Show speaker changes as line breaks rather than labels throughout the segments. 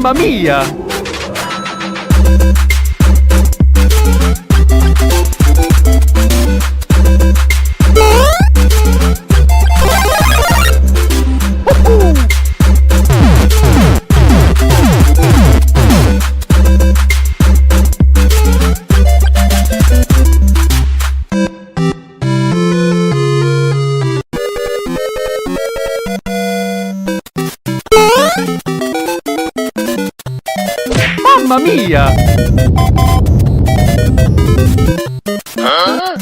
Mamma mia! Mamma mia! Huh?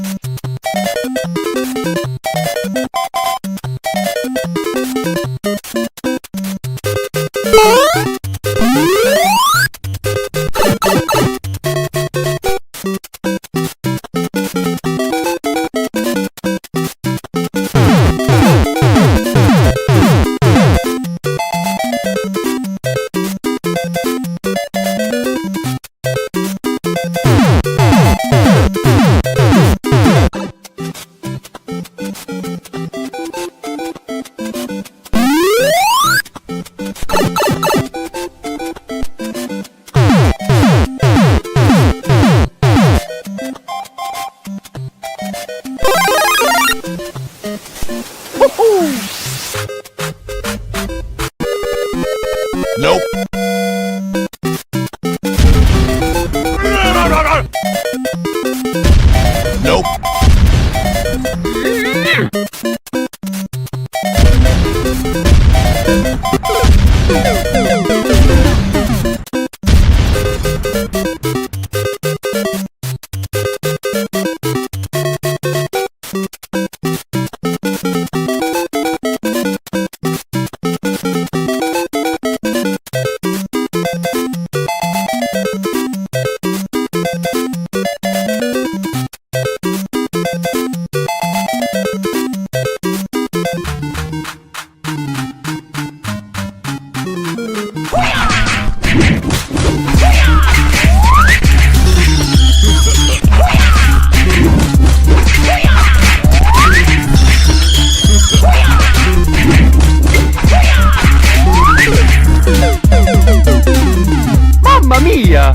Nope. Nope. Mamma mia!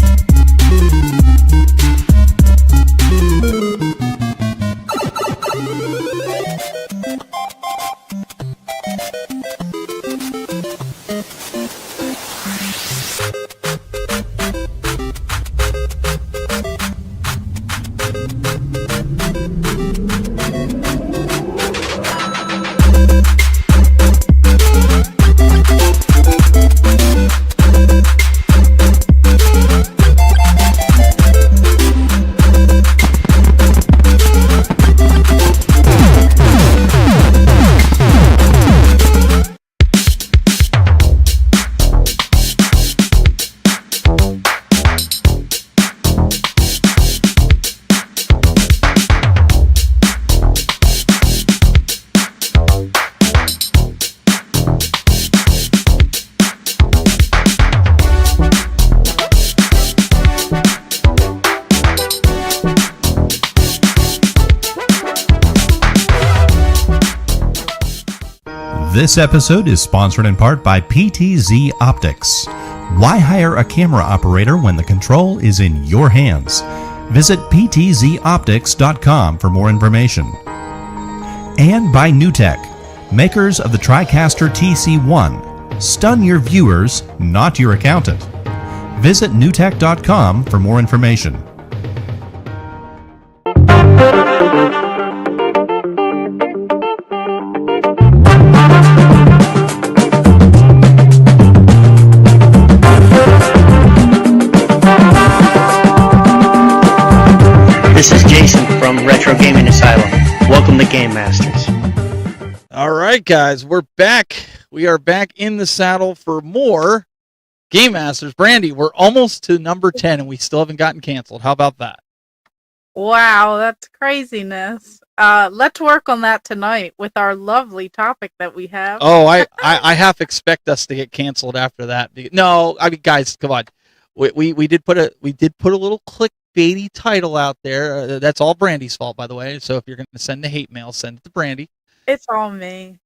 This episode is sponsored in part by PTZ Optics. Why hire a camera operator when the control is in your hands? Visit ptzoptics.com for more information. And by NewTek, makers of the TriCaster TC1. Stun your viewers, not your accountant. Visit newtek.com for more information.
This is Jason from Retro Gaming Asylum. Welcome to Game Masters.
All right, guys, we're back. We are back in the saddle for more Game Masters. Brandy, we're almost to number 10, and we still haven't gotten canceled. How about that?
Wow, that's craziness. Let's work on that tonight with our lovely topic that we have.
Oh, I half expect us to get canceled after that. No, I mean, guys, come on. We did put a little clickbaity title out there. That's all Brandy's fault, by the way. So if you're going to send the hate mail, send it to Brandy.
It's all me.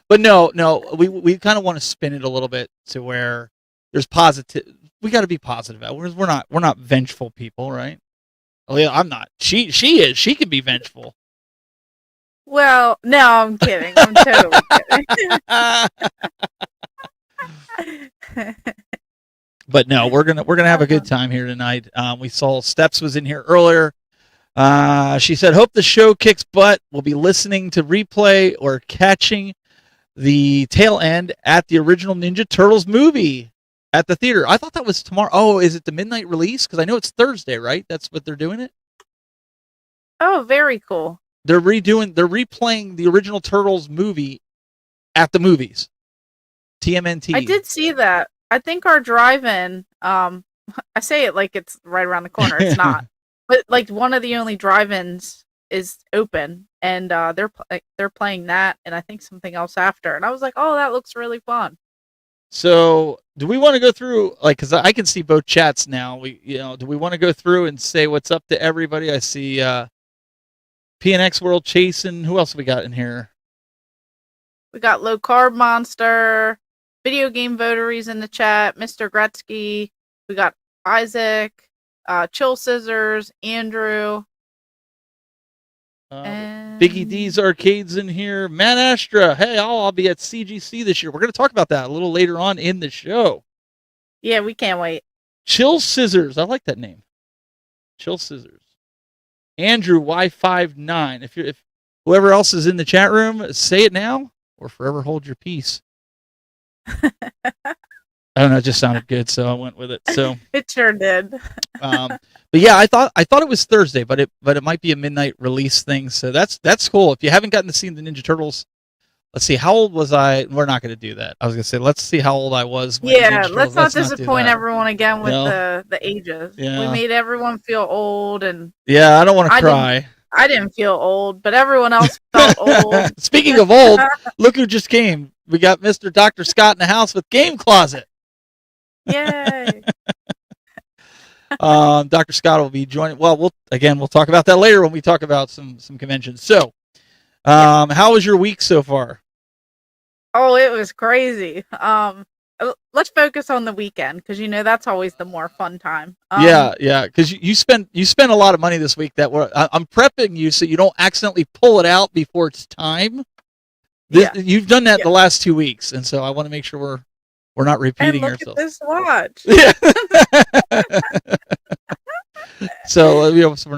But no, we kind of want to spin it a little bit to where there's positive. We got to be positive. We're not vengeful people, right? Oh yeah, I'm not. She is. She can be vengeful.
Well, no, I'm kidding. I'm totally kidding.
But no, we're gonna have a good time here tonight. We saw Steps was in here earlier. She said, "Hope the show kicks butt. We'll be listening to replay or catching the tail end at the original Ninja Turtles movie at the theater." I thought that was tomorrow. Oh, is it the midnight release? Because I know it's Thursday, right? That's what they're doing it.
Oh, very cool.
They're replaying the original Turtles movie at the movies. TMNT.
I did see that. I think our drive-in, I say it like it's right around the corner. It's not. But like one of the only drive-ins is open, and they're playing that, and I think something else after. And I was like, oh, that looks really fun.
So, do we want to go through, like, because I can see both chats now. Do we want to go through and say what's up to everybody? I see PNX World Chasing. Who else we got in here?
We got Low Carb Monster, Video Game Votaries in the chat, Mr. Gretzky. We got Isaac, Chill Scissors, Andrew. And
Biggie D's Arcades in here. Matt Astra. Hey, I'll be at CGC this year. We're going to talk about that a little later on in the show.
Yeah, we can't wait.
Chill Scissors. I like that name. Chill Scissors. Andrew Y59. If whoever else is in the chat room, say it now or forever hold your peace. I don't know. It just sounded good, so I went with it. So
it sure did.
But yeah, I thought it was Thursday, but it might be a midnight release thing. So that's cool. If you haven't gotten to see the Ninja Turtles, let's see, how old was I? We're not going to do that. I was going to say, let's see how old I was.
Yeah, let's not disappoint everyone again with the ages.
Yeah.
We made everyone feel old, and
yeah, I don't want to cry.
I didn't feel old, but everyone else felt old.
Speaking of old, look who just came. We got Mr. Dr. Scott in the house with Game Closet.
Yay.
Dr. Scott will be joining. Well, we'll talk about that later when we talk about some conventions. So, how was your week so far?
Oh, it was crazy. Let's focus on the weekend because that's always the more fun time.
Yeah, because you spent a lot of money this week. I'm prepping you so you don't accidentally pull it out before it's time. You've done that the last 2 weeks, and so I want to make sure we're not repeating
and look
ourselves.
At this watch.
Yeah. So we're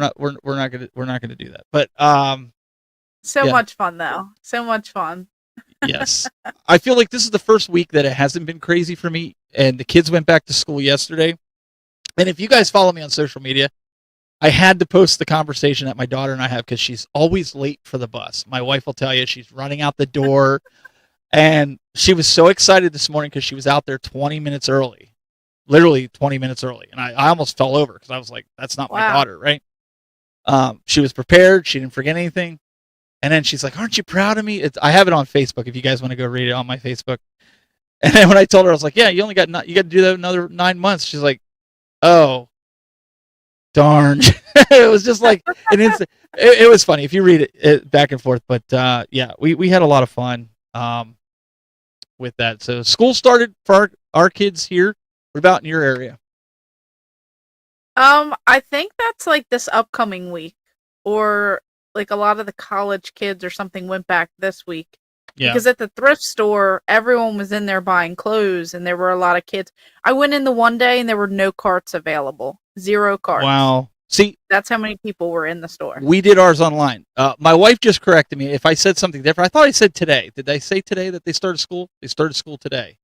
not gonna do that. But
much fun though. So much fun.
Yes. I feel like this is the first week that it hasn't been crazy for me, and the kids went back to school yesterday. And if you guys follow me on social media, I had to post the conversation that my daughter and I have because she's always late for the bus. My wife will tell you she's running out the door. And she was so excited this morning because she was out there 20 minutes early, literally 20 minutes early. And I almost fell over because I was like, that's not my daughter, right? She was prepared. She didn't forget anything. And then she's like, aren't you proud of me? I have it on Facebook if you guys want to go read it on my Facebook. And then when I told her, I was like, yeah, you got to do that another 9 months. She's like, oh, darn. It was just like an instant. It was funny if you read it back and forth. But yeah, we had a lot of fun. With that. So school started for our kids here. What about in your area?
I think that's like this upcoming week, or like a lot of the college kids or something went back this week. Yeah. Because at the thrift store, everyone was in there buying clothes, and there were a lot of kids. I went in the one day, and there were no carts available. 0 carts.
Wow. See,
that's how many people were in the store.
We did ours online. My wife just corrected me if I said something different. I thought I said today. Did I say today that they started school? They started school today.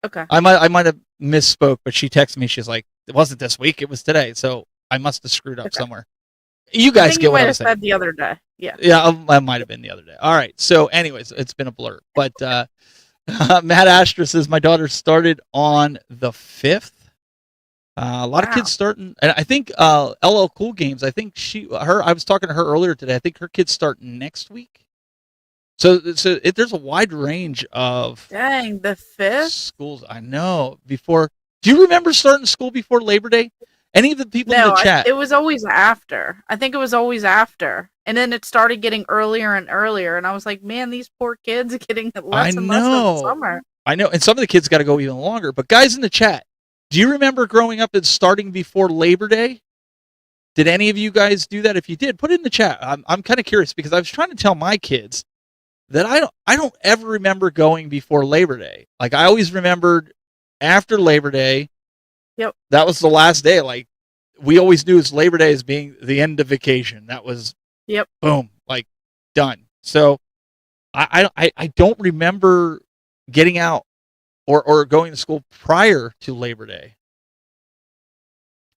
Okay.
I might have misspoke, but she texted me. She's like, it wasn't this week. It was today. So I must have screwed up somewhere. You guys get what I said.
Said the other day. Yeah.
Yeah, I might have been the other day. All right. So anyways, it's been a blur. But Matt Astra says my daughter started on the 5th. A lot of kids starting, and I think LL Cool Games. I think I was talking to her earlier today. I think her kids start next week. So there's a wide range of
the 5th
schools. I know. Do you remember starting school before Labor Day? Any of the people in the chat?
It was always after. I think it was always after, and then it started getting earlier and earlier. And I was like, man, these poor kids are getting less and less in the summer.
I know, and some of the kids got to go even longer. But guys in the chat, do you remember growing up and starting before Labor Day? Did any of you guys do that? If you did, put it in the chat. I'm kind of curious because I was trying to tell my kids that I don't ever remember going before Labor Day. Like I always remembered after Labor Day.
Yep.
That was the last day. Like we always knew as Labor Day as being the end of vacation. That was boom, like done. So I don't remember getting out or going to school prior to Labor Day.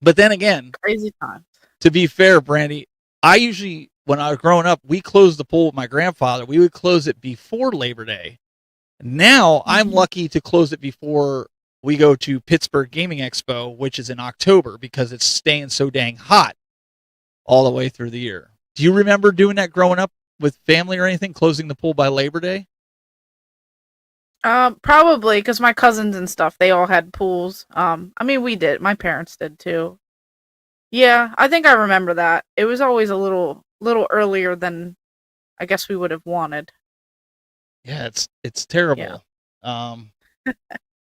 But then again,
crazy time.
To be fair, Brandy, I usually, when I was growing up, we closed the pool with my grandfather. We would close it before Labor Day. Now I'm lucky to close it before we go to Pittsburgh Gaming Expo, which is in October because it's staying so dang hot all the way through the year. Do you remember doing that growing up with family or anything, closing the pool by Labor Day?
Probably because my cousins and stuff, they all had pools. I mean, we did. My parents did too. Yeah, I think I remember that. It was always a little earlier than I guess we would have wanted.
Yeah, it's terrible. Yeah.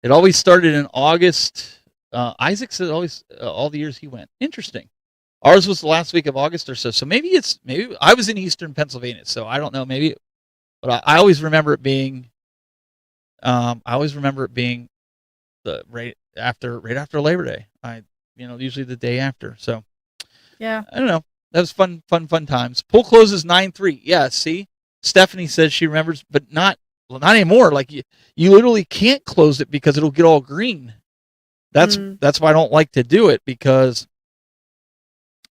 It always started in August. Isaac said always all the years he went. Interesting. Ours was the last week of August or so. So maybe I was in Eastern Pennsylvania, so I don't know. Maybe, but I always remember it being. I always remember it being the right after Labor Day. Usually the day after. So
yeah,
I don't know. That was fun times. Pool closes 9/3. Yeah, see, Stephanie says she remembers, but not anymore. Like you literally can't close it because it'll get all green. That's why I don't like to do it because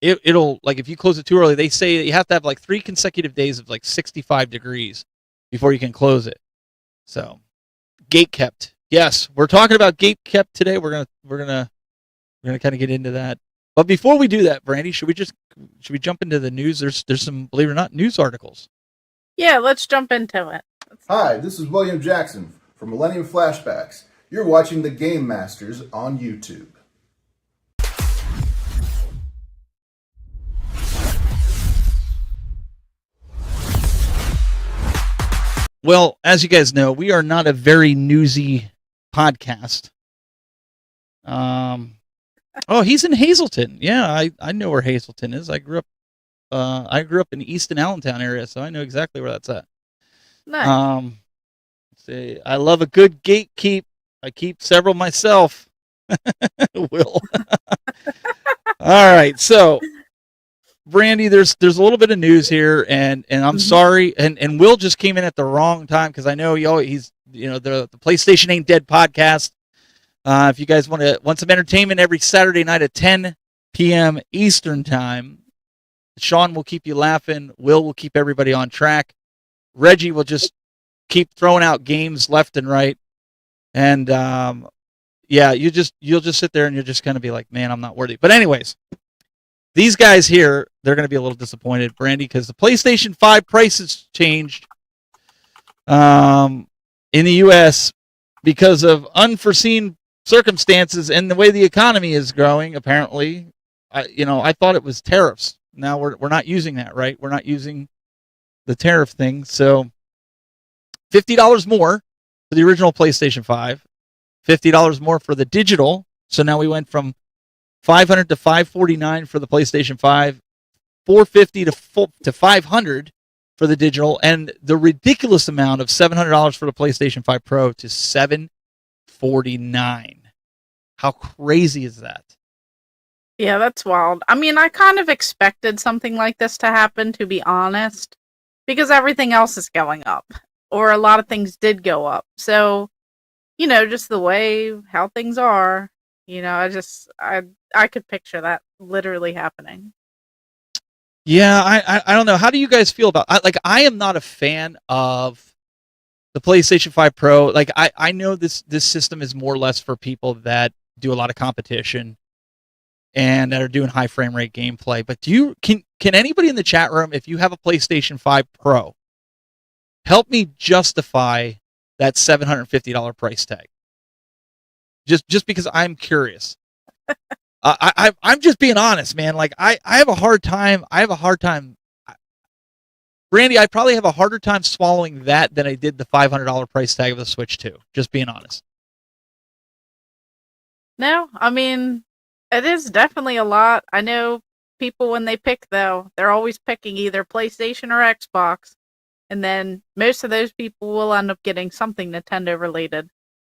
it'll like if you close it too early, they say that you have to have like 3 consecutive days of like 65 degrees before you can close it. So gate kept. Yes, we're talking about gate kept today. We're gonna kind of get into that. But before we do that, Brandy, should we jump into the news? There's some, believe it or not, news articles.
Yeah, let's jump into it.
Hi, this is William Jackson from Millennium Flashbacks. You're watching the Game Masters on YouTube.
Well, as you guys know, we are not a very newsy podcast. Oh, he's in Hazleton. Yeah, I know where Hazleton is. I grew up in Easton Allentown area, so I know exactly where that's at.
Nice.
Say I love a good gatekeep. I keep several myself. Will. All right, so Brandy, there's a little bit of news here, and I'm sorry, and Will just came in at the wrong time because I know he's the PlayStation Ain't Dead podcast. If you guys want some entertainment every Saturday night at 10 p.m. Eastern time, Sean will keep you laughing. Will keep everybody on track. Reggie will just keep throwing out games left and right. And you'll just sit there and you're just going to be like, man, I'm not worthy. But anyways, these guys here, they're going to be a little disappointed, Brandy, because the PlayStation 5 prices changed in the U.S. because of unforeseen circumstances and the way the economy is growing. Apparently, I thought it was tariffs. Now we're not using that, right? We're not using the tariff thing. So $50 more for the original PlayStation 5, $50 more for the digital. So now we went from $500 to $549 for the PlayStation 5, $450 to $500 for the digital, and the ridiculous amount of $700 for the PlayStation 5 Pro to $749. How crazy is that?
Yeah, that's wild. I mean, I kind of expected something like this to happen, to be honest, because everything else is going up, or a lot of things did go up. So, just the way how things are, I could picture that literally happening.
Yeah, I don't know. How do you guys feel about I am not a fan of the PlayStation 5 Pro. Like I know this system is more or less for people that do a lot of competition and that are doing high frame rate gameplay. But can anybody in the chat room, if you have a PlayStation 5 Pro, help me justify that $750 price tag? Just because I'm curious. I'm just being honest, man. Like I have a hard time Brandy, I probably have a harder time swallowing that than I did the $500 price tag of the Switch 2. Just being honest.
No, I mean, it is definitely a lot. I know people when they pick, though, they're always picking either PlayStation or Xbox. And then most of those people will end up getting something Nintendo related.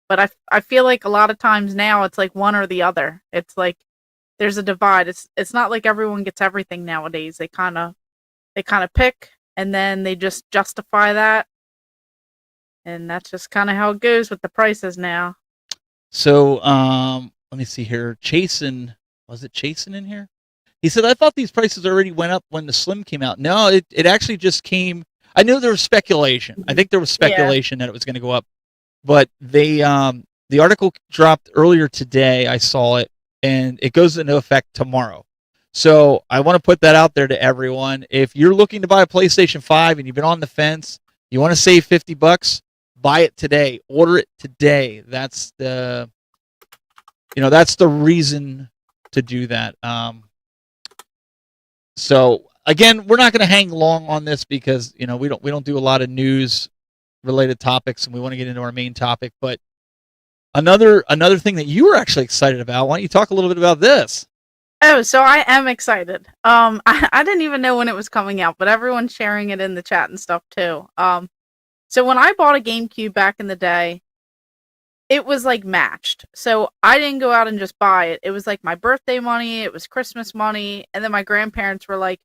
But I feel like a lot of times now it's like one or the other. It's like there's a divide. It's not like everyone gets everything nowadays. They kind of pick and then they just justify that. And that's just kind of how it goes with the prices now.
So, let me see here. Chasen, was it Chasen in here? He said, I thought these prices already went up when the Slim came out. No, it actually just came. I knew there was speculation. I think there was speculation that it was going to go up. But they, the article dropped earlier today. I saw it, and it goes into effect tomorrow. So I want to put that out there to everyone. If you're looking to buy a PlayStation 5 and you've been on the fence, you want to save $50, buy it today. Order it today. That's the reason to do that. So again, we're not going to hang long on this because we don't do a lot of news related topics, and we want to get into our main topic. But another thing that you were actually excited about. Why don't you talk a little bit about this?
Oh, so I am excited. I didn't even know when it was coming out, but everyone's sharing it in the chat and stuff too. So when I bought a GameCube back in the day, it was like matched. So I didn't go out and just buy it. It was like my birthday money, it was Christmas money, and then my grandparents were like,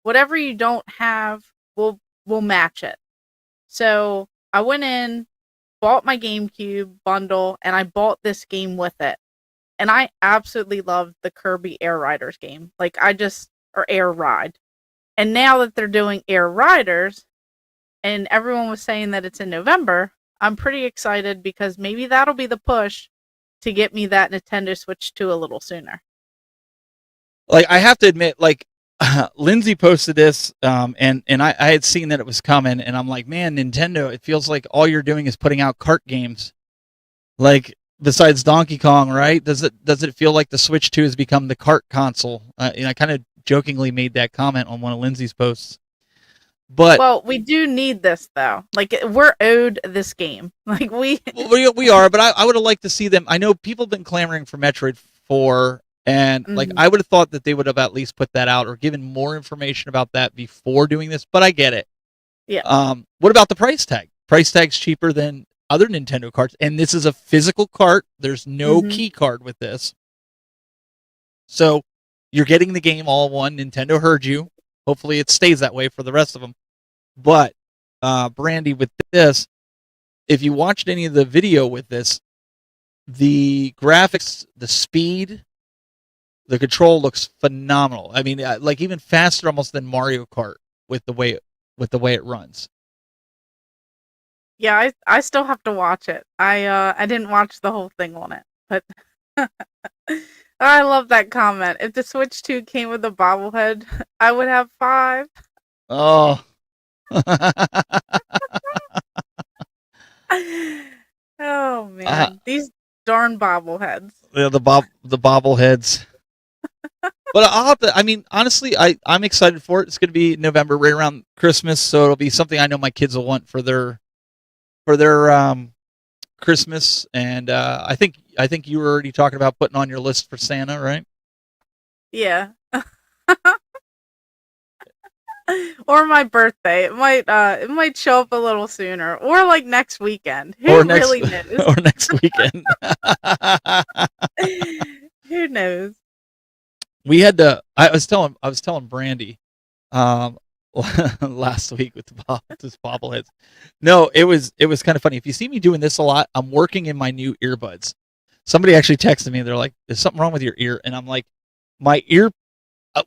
whatever you don't have, we'll match it. So I went in, bought my GameCube bundle, and I bought this game with it. And I absolutely loved the Kirby Air Riders game. Or Air Ride. And now that they're doing Air Riders, and everyone was saying that it's in November, I'm pretty excited because maybe that'll be the push to get me that Nintendo Switch 2 a little sooner.
Like, I have to admit, Lindsay posted this, and I had seen that it was coming, and I'm like, man, Nintendo, it feels like all you're doing is putting out kart games. Like, besides Donkey Kong, right? Does it feel like the Switch 2 has become the kart console? I kind of jokingly made that comment on one of Lindsay's posts. But
well, we do need this though. Like, we're owed this game. Like we
are. But I would have liked to see them. I know people have been clamoring for Metroid 4, and I would have thought that they would have at least put that out or given more information about that before doing this. But I get it.
Yeah.
What about the price tag? Price tag's cheaper than other Nintendo carts, and this is a physical cart. There's no key card with this, so you're getting the game all in one. Nintendo heard you. Hopefully, it stays that way for the rest of them. But Brandy, with this, if you watched any of the video with this, the graphics, the speed, the control looks phenomenal. I mean, like even faster almost than Mario Kart with the way it runs.
Yeah, I still have to watch it. I didn't watch the whole thing on it, but I love that comment. If the Switch 2 came with a bobblehead, I would have 5.
Oh.
Oh man, these darn bobbleheads.
Yeah, the bobbleheads. But I'll have to, I mean, honestly, I'm excited for it. It's going to be November, right around Christmas, so it'll be something I know my kids will want for their Christmas. And I think you were already talking about putting on your list for Santa, right?
Yeah. Or my birthday. It might show up a little sooner, or like next weekend. Who really knows?
Or next weekend.
Who knows?
We had to. I was telling Brandy, last week with this bobbleheads. No, it was kind of funny. If you see me doing this a lot, I'm working in my new earbuds. Somebody actually texted me. They're like, "There's something wrong with your ear," and I'm like, "My ear."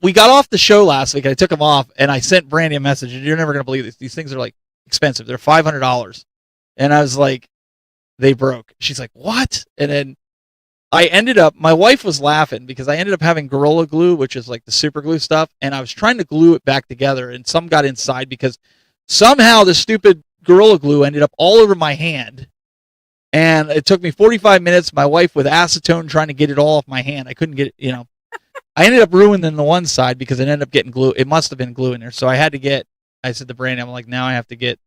We got off the show last week. I took them off, and I sent Brandy a message. You're never gonna believe this. These things are like expensive. They're $500, and I was like, "They broke." She's like, "What?" And then I ended up. My wife was laughing because I ended up having Gorilla Glue, which is like the super glue stuff, and I was trying to glue it back together, and some got inside because somehow the stupid Gorilla Glue ended up all over my hand, and it took me 45 minutes. My wife with acetone trying to get it all off my hand. I couldn't get it. I ended up ruining the one side because it ended up getting glue. It must have been glue in there, so I had to get I said to Brandon, I'm like, now I have to get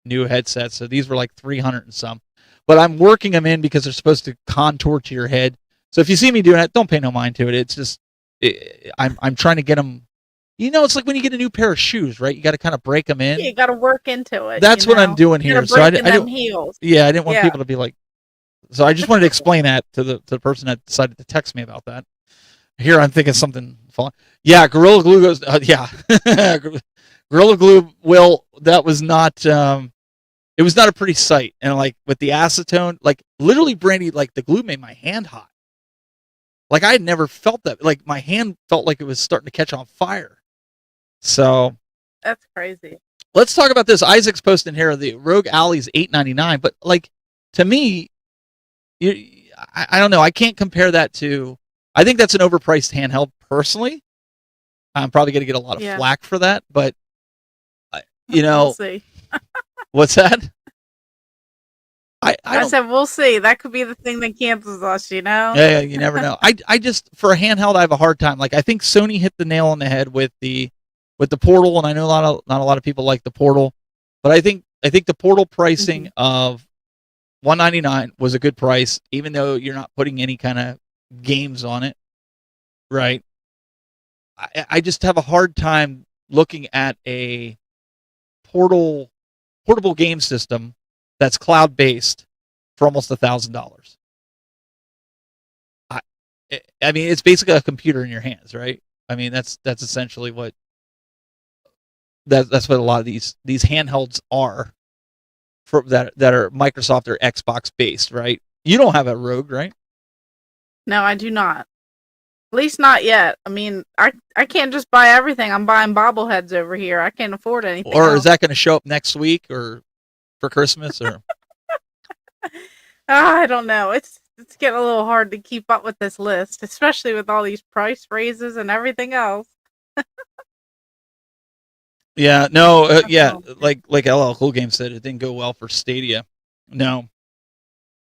new headsets. So these were like 300 and some, but I'm working them in because they're supposed to contour to your head. So if you see me doing it, don't pay no mind to it. It's just I'm trying to get them. It's like when you get a new pair of shoes, right? You got to kind of break them in.
You got to work into it.
That's what I'm doing here. So I didn't.
Heels.
Yeah, I didn't want people to be like. So I just wanted to explain that to the person that decided to text me about that. Here I'm thinking something fun. Yeah, Gorilla Glue goes. Yeah, Gorilla Glue. Will that was not. It was not a pretty sight, and like with the acetone, like literally, Brandy, like the glue made my hand hot. Like I had never felt that. Like my hand felt like it was starting to catch on fire. So
that's crazy.
Let's talk about this. Isaac's posting here the Rogue Alley's $8.99, but like to me, I don't know. I can't compare that to. I think that's an overpriced handheld. Personally, I'm probably going to get a lot of flack for that, but
we'll see.
What's that?
I said we'll see. That could be the thing that cancels us,
Yeah, you never know. I just for a handheld, I have a hard time. Like I think Sony hit the nail on the head with the Portal, and I know not a lot of people like the Portal, but I think the Portal pricing of $199 was a good price, even though you're not putting any kind of games on it, right? I just have a hard time looking at a portable game system that's cloud based for almost $1,000. I mean, it's basically a computer in your hands, right? I mean, that's essentially what that's what a lot of these handhelds are for that are Microsoft or Xbox based, right? You don't have a Rogue, right?
No, I do not. At least not yet. I mean, I can't just buy everything. I'm buying bobbleheads over here. I can't afford anything.
Or is that going to show up next week or for Christmas or?
I don't know. It's getting a little hard to keep up with this list, especially with all these price raises and everything else.
Yeah, no, yeah, like LL Cool Game said, it didn't go well for Stadia. No,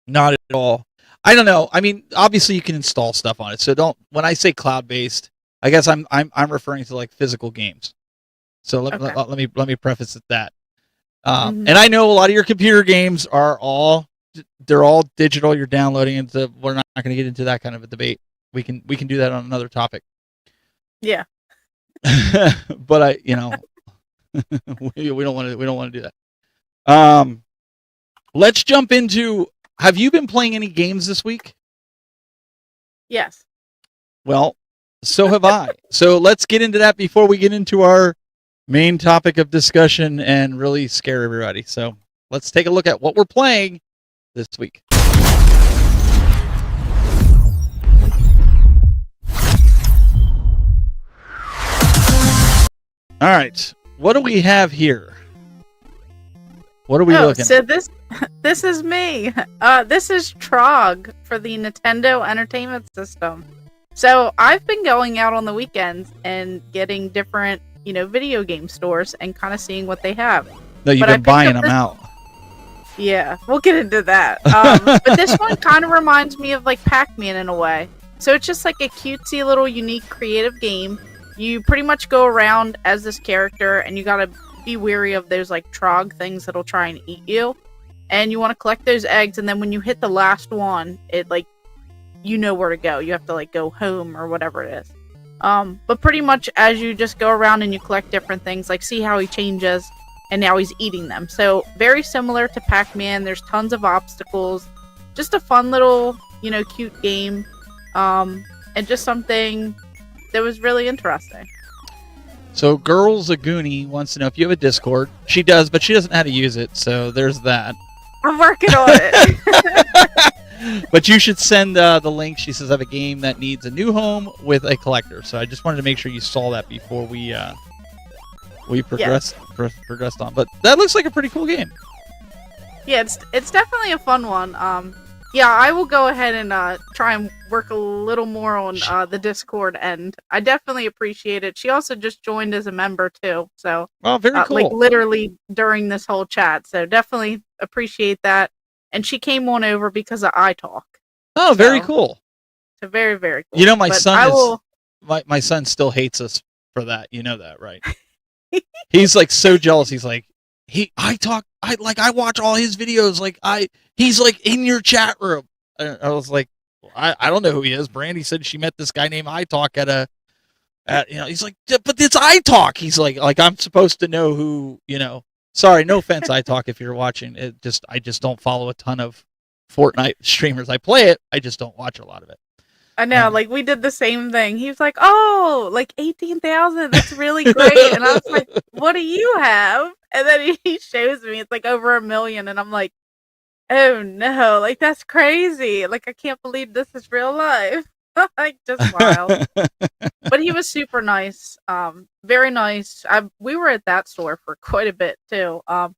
not at all. I don't know. I mean, obviously you can install stuff on it. So don't. When I say cloud based, I guess I'm referring to like physical games. So let me preface it that. And I know a lot of your computer games are all digital. You're downloading into. We're not going to get into that kind of a debate. We can do that on another topic.
Yeah.
But we don't want to do that. Let's jump into. Have you been playing any games this week?
Yes.
Well, so have I. So let's get into that before we get into our main topic of discussion and really scare everybody. So let's take a look at what we're playing this week. All right. What do we have here? What are we looking
at? So this is me. This is Trog for the Nintendo Entertainment System. So I've been going out on the weekends and getting different, video game stores and kind of seeing what they have.
No, you've been buying them out.
Yeah, we'll get into that. But this one kind of reminds me of like Pac-Man in a way. So it's just like a cutesy little unique creative game. You pretty much go around as this character and you gotta be wary of those like Trog things that'll try and eat you. And you want to collect those eggs, and then when you hit the last one, it like you know where to go. You have to like go home or whatever it is. But pretty much as you just go around and you collect different things, like see how he changes, and now he's eating them. So very similar to Pac-Man. There's tons of obstacles. Just a fun little, cute game. And just something that was really interesting.
So Girl Zaguni wants to know if you have a Discord. She does, but she doesn't know how to use it, so there's that.
I'm working on it.
But you should send the link. She says I have a game that needs a new home with a collector. So I just wanted to make sure you saw that before we progressed on. But that looks like a pretty cool game.
Yeah, it's definitely a fun one. Yeah, I will go ahead and try and work a little more on the Discord end. I definitely appreciate it. She also just joined as a member too, so
very cool.
Like literally during this whole chat. So definitely appreciate that. And she came on over because of iTalk.
Oh, very cool.
So very, very cool.
My son my son still hates us for that. You know that, right? He's like so jealous. He's like, I watch all his videos. He's like in your chat room. I was like, I don't know who he is. Brandy said she met this guy named iTalk he's like, but it's iTalk. He's like I'm supposed to know who, sorry, no offense, iTalk, if you're watching. I just don't follow a ton of Fortnite streamers. I play it. I just don't watch a lot of it.
I know, we did the same thing. He was like, "Oh, like 18,000. That's really great." And I was like, "What do you have?" And then he shows me it's like over 1 million, and I'm like, "Oh no, like that's crazy. Like I can't believe this is real life." Like just wild. But he was super nice. Very nice. We were at that store for quite a bit too. But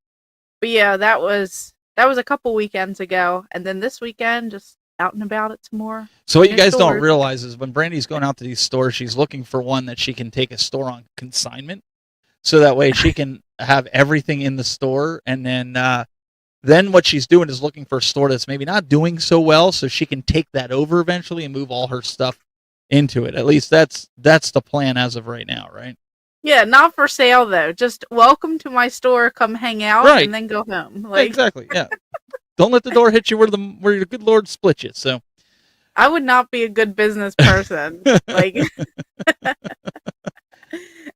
yeah, that was a couple weekends ago, and then this weekend just out and about it some more.
So what you guys don't realize is when Brandy's going out to these stores, she's looking for one that she can take a store on consignment, so that way she can have everything in the store, and then what she's doing is looking for a store that's maybe not doing so well, so she can take that over eventually and move all her stuff into it. At least that's the plan as of right now, right?
Yeah, not for sale though. Just welcome to my store, come hang out,
right,
and then go home.
Exactly. Yeah. Don't let the door hit you where your good Lord split you. So
I would not be a good business person.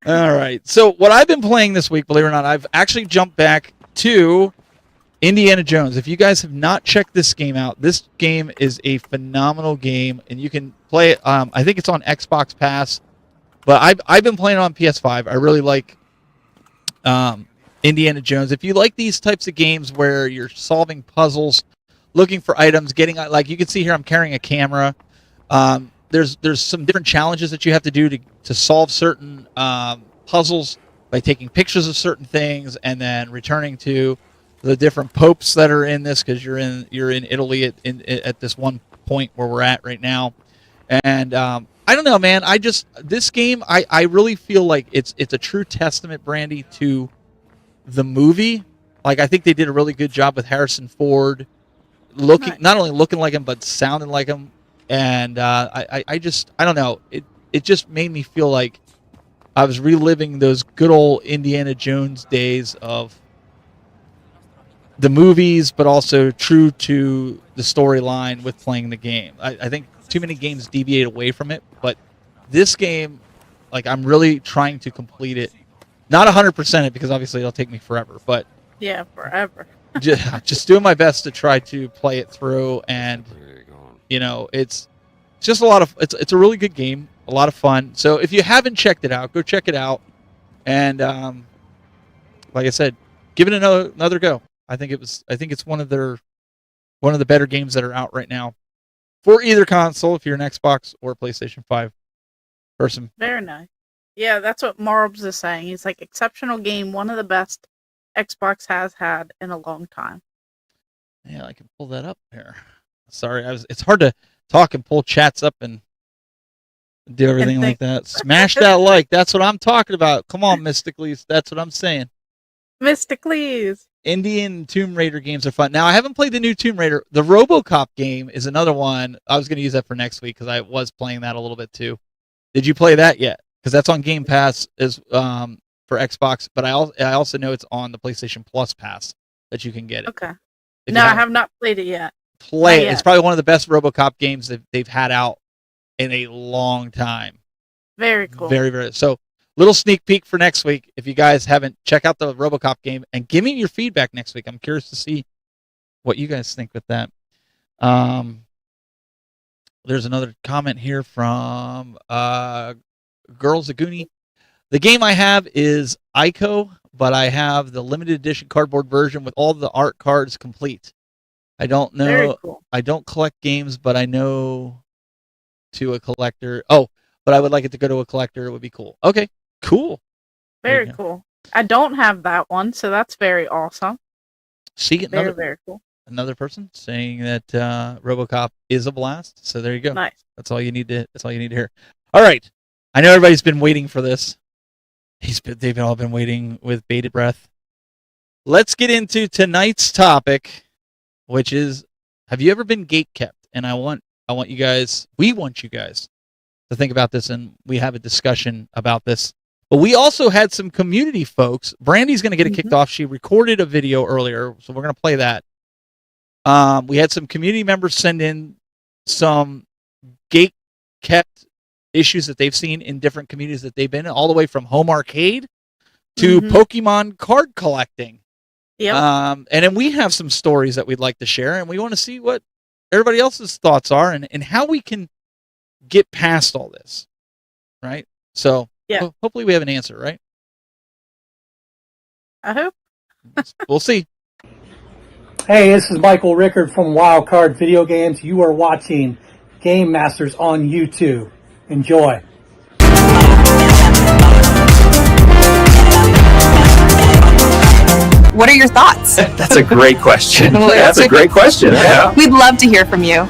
All right. So what I've been playing this week, believe it or not, I've actually jumped back to Indiana Jones. If you guys have not checked this game out, this game is a phenomenal game, and you can play it. I think it's on Xbox Pass, but I've been playing it on PS5. I really like Indiana Jones. If you like these types of games where you're solving puzzles, looking for items, getting like you can see here, I'm carrying a camera. There's some different challenges that you have to do to solve certain puzzles by taking pictures of certain things and then returning to the different popes that are in this, because you're in Italy at this one point where we're at right now. And I don't know, man. This game I really feel like it's a true testament, Brandy, to the movie. Like I think they did a really good job with Harrison Ford, not only looking like him but sounding like him. And I don't know. It just made me feel like I was reliving those good old Indiana Jones days of the movies, but also true to the storyline with playing the game. I think too many games deviate away from it, but this game, like I'm really trying to complete it. Not 100% it, because obviously it'll take me forever, but
yeah, forever.
just doing my best to try to play it through, and it's just a lot of it's a really good game, a lot of fun. So if you haven't checked it out, go check it out, and like I said, give it another go. I think it's one of the better games that are out right now for either console, if you're an Xbox or PlayStation 5 person.
Very nice. Yeah, that's what Marbs is saying. He's like, exceptional game, one of the best Xbox has had in a long time.
Yeah, I can pull that up here. Sorry, it's hard to talk and pull chats up and do everything like that. Smash that like. That's what I'm talking about. Come on, Mysticles. That's what I'm saying.
Mysticles.
Indian Tomb Raider games are fun. Now, I haven't played the new Tomb Raider. The RoboCop game is another one. I was going to use that for next week because I was playing that a little bit too. Did you play that yet? Because that's on Game Pass for Xbox, but I also know it's on the PlayStation Plus Pass that you can get it.
Okay. No, I have not played it yet.
Play it. It's probably one of the best RoboCop games that they've had out in a long time.
Very cool.
Very, very. So, little sneak peek for next week. If you guys haven't, check out the RoboCop game and give me your feedback next week. I'm curious to see what you guys think with that. There's another comment here from Girls Aguni. The game I have is Ico, but I have the limited edition cardboard version with all the art cards complete. I don't know.
Very cool.
I don't collect games, but I know to a collector. Oh, but I would like it to go to a collector. It would be cool. Okay, cool.
Very cool. I don't have that one, so that's very awesome.
See,
very cool.
Another person saying that RoboCop is a blast. So there you go.
Nice.
That's all you need to hear. All right. I know everybody's been waiting for this. They've all been waiting with bated breath. Let's get into tonight's topic, which is, have you ever been gatekept? And we want you guys to think about this, and we have a discussion about this But we also had some community folks. Brandy's going to get it kicked off. She recorded a video earlier, so we're going to play that. We had some community members send in some gate kept issues that they've seen in different communities that they've been in, all the way from home arcade to Pokemon card collecting.
Yeah.
And then we have some stories that we'd like to share, and we want to see what everybody else's thoughts are and how we can get past all this. Right? So hopefully we have an answer, right?
I hope.
We'll see.
Hey, this is Michael Rickard from Wildcard Video Games. You are watching Game Masters on YouTube. Enjoy.
What are your thoughts?
That's a great question. That's a great question. Yeah.
We'd love to hear from you.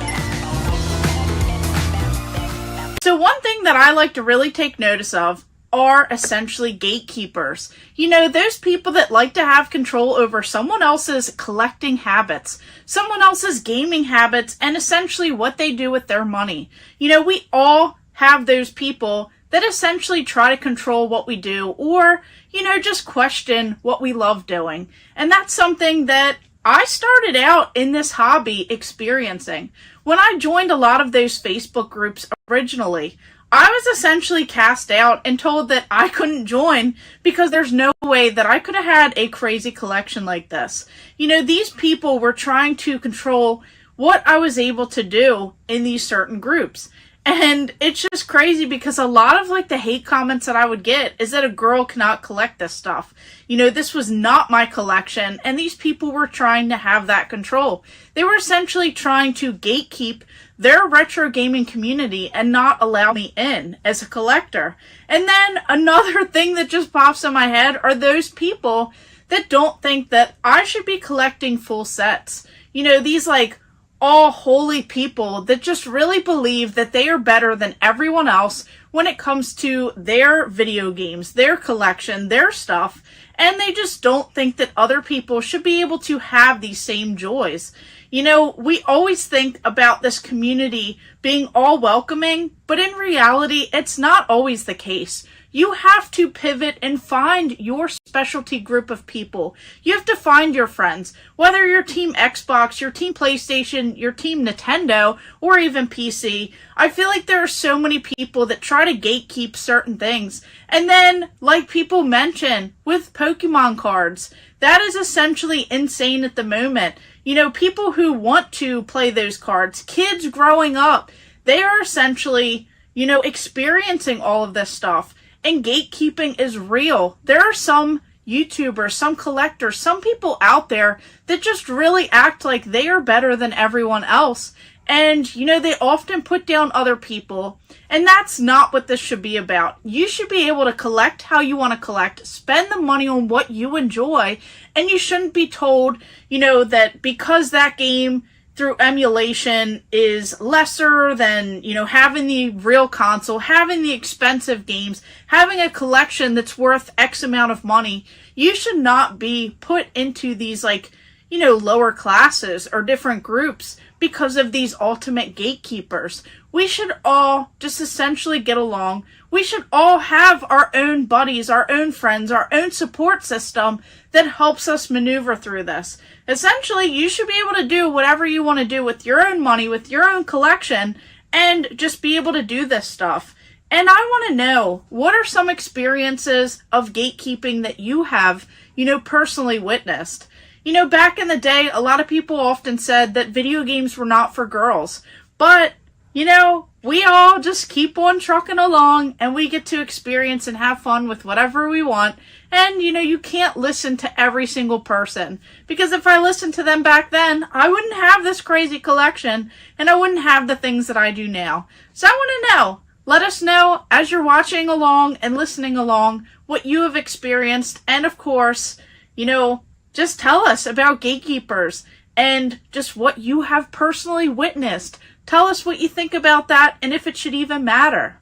So one thing that I like to really take notice of are essentially gatekeepers. You know, those people that like to have control over someone else's collecting habits, someone else's gaming habits, and essentially what they do with their money. You know, we all have those people that essentially try to control what we do or, you know, just question what we love doing. And that's something that I started out in this hobby experiencing. When I joined a lot of those Facebook groups originally, I was essentially cast out and told that I couldn't join because there's no way that I could have had a crazy collection like this. You know, these people were trying to control what I was able to do in these certain groups. And it's just crazy because a lot of like the hate comments that I would get is that a girl cannot collect this stuff. You know, this was not my collection, and these people were trying to have that control. They were essentially trying to gatekeep their retro gaming community and not allow me in as a collector. And then another thing that just pops in my head are those people that don't think that I should be collecting full sets. You know, these like all holy people that just really believe that they are better than everyone else when it comes to their video games, their collection, their stuff, and they just don't think that other people should be able to have these same joys. You know, we always think about this community being all welcoming, but in reality, it's not always the case. You have to pivot and find your specialty group of people. You have to find your friends, whether you're Team Xbox, your Team PlayStation, your Team Nintendo, or even PC. I feel like there are so many people that try to gatekeep certain things. And then, like people mention, with Pokemon cards, that is essentially insane at the moment. You know, people who want to play those cards, kids growing up, they are essentially, you know, experiencing all of this stuff. And gatekeeping is real. There are some YouTubers, some collectors, some people out there that just really act like they are better than everyone else. And, you know, they often put down other people. And that's not what this should be about. You should be able to collect how you want to collect, spend the money on what you enjoy, and you shouldn't be told, you know, that because that game through emulation is lesser than, you know, having the real console, having the expensive games, having a collection that's worth X amount of money. You should not be put into these, like, you know, lower classes or different groups because of these ultimate gatekeepers. We should all just essentially get along. We should all have our own buddies, our own friends, our own support system that helps us maneuver through this. Essentially, you should be able to do whatever you want to do with your own money, with your own collection, and just be able to do this stuff. And I want to know, what are some experiences of gatekeeping that you have, you know, personally witnessed? You know, back in the day, a lot of people often said that video games were not for girls. But, you know, we all just keep on trucking along and we get to experience and have fun with whatever we want. And, you know, you can't listen to every single person. Because if I listened to them back then, I wouldn't have this crazy collection and I wouldn't have the things that I do now. So I want to know. Let us know as you're watching along and listening along what you have experienced. And of course, you know, just tell us about gatekeepers and just what you have personally witnessed. Tell us what you think about that and if it should even matter.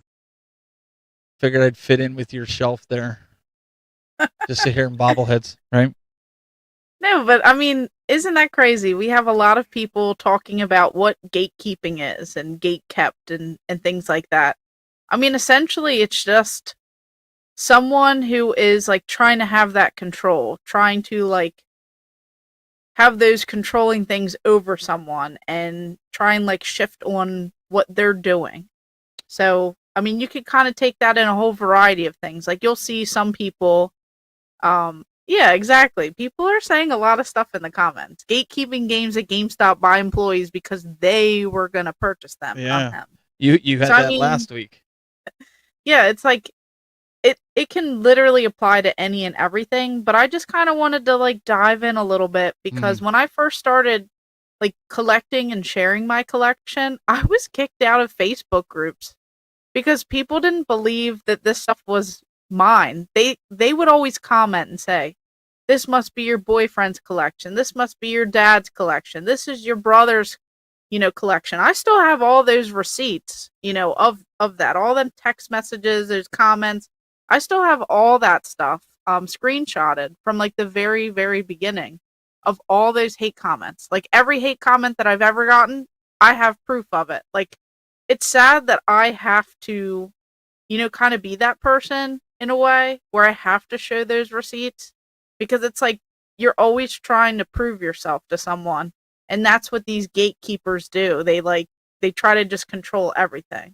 Figured I'd fit in with your shelf there. Just sit here and bobbleheads, right?
No, but I mean, isn't that crazy? We have a lot of people talking about what gatekeeping is and gate kept and things like that. I mean, essentially, it's just someone who is like trying to have that control, trying to like have those controlling things over someone and try and like shift on what they're doing. So, I mean, you could kind of take that in a whole variety of things. Like you'll see some people, yeah, exactly. People are saying a lot of stuff in the comments. Gatekeeping games at GameStop by employees because they were going to purchase them from him.
You had that last week.
Yeah, it's like it can literally apply to any and everything, but I just kind of wanted to like dive in a little bit because when I first started like collecting and sharing my collection, I was kicked out of Facebook groups because people didn't believe that this stuff was mine. They would always comment and say, "This must be your boyfriend's collection. This must be your dad's collection. This is your brother's, collection." I still have all those receipts, of that, all them text messages, those comments. I still have all that stuff screenshotted from like the very, very beginning of all those hate comments. Like every hate comment that I've ever gotten, I have proof of it. Like it's sad that I have to, kind of be that person in a way where I have to show those receipts because it's like you're always trying to prove yourself to someone. And that's what these gatekeepers do. They try to just control everything.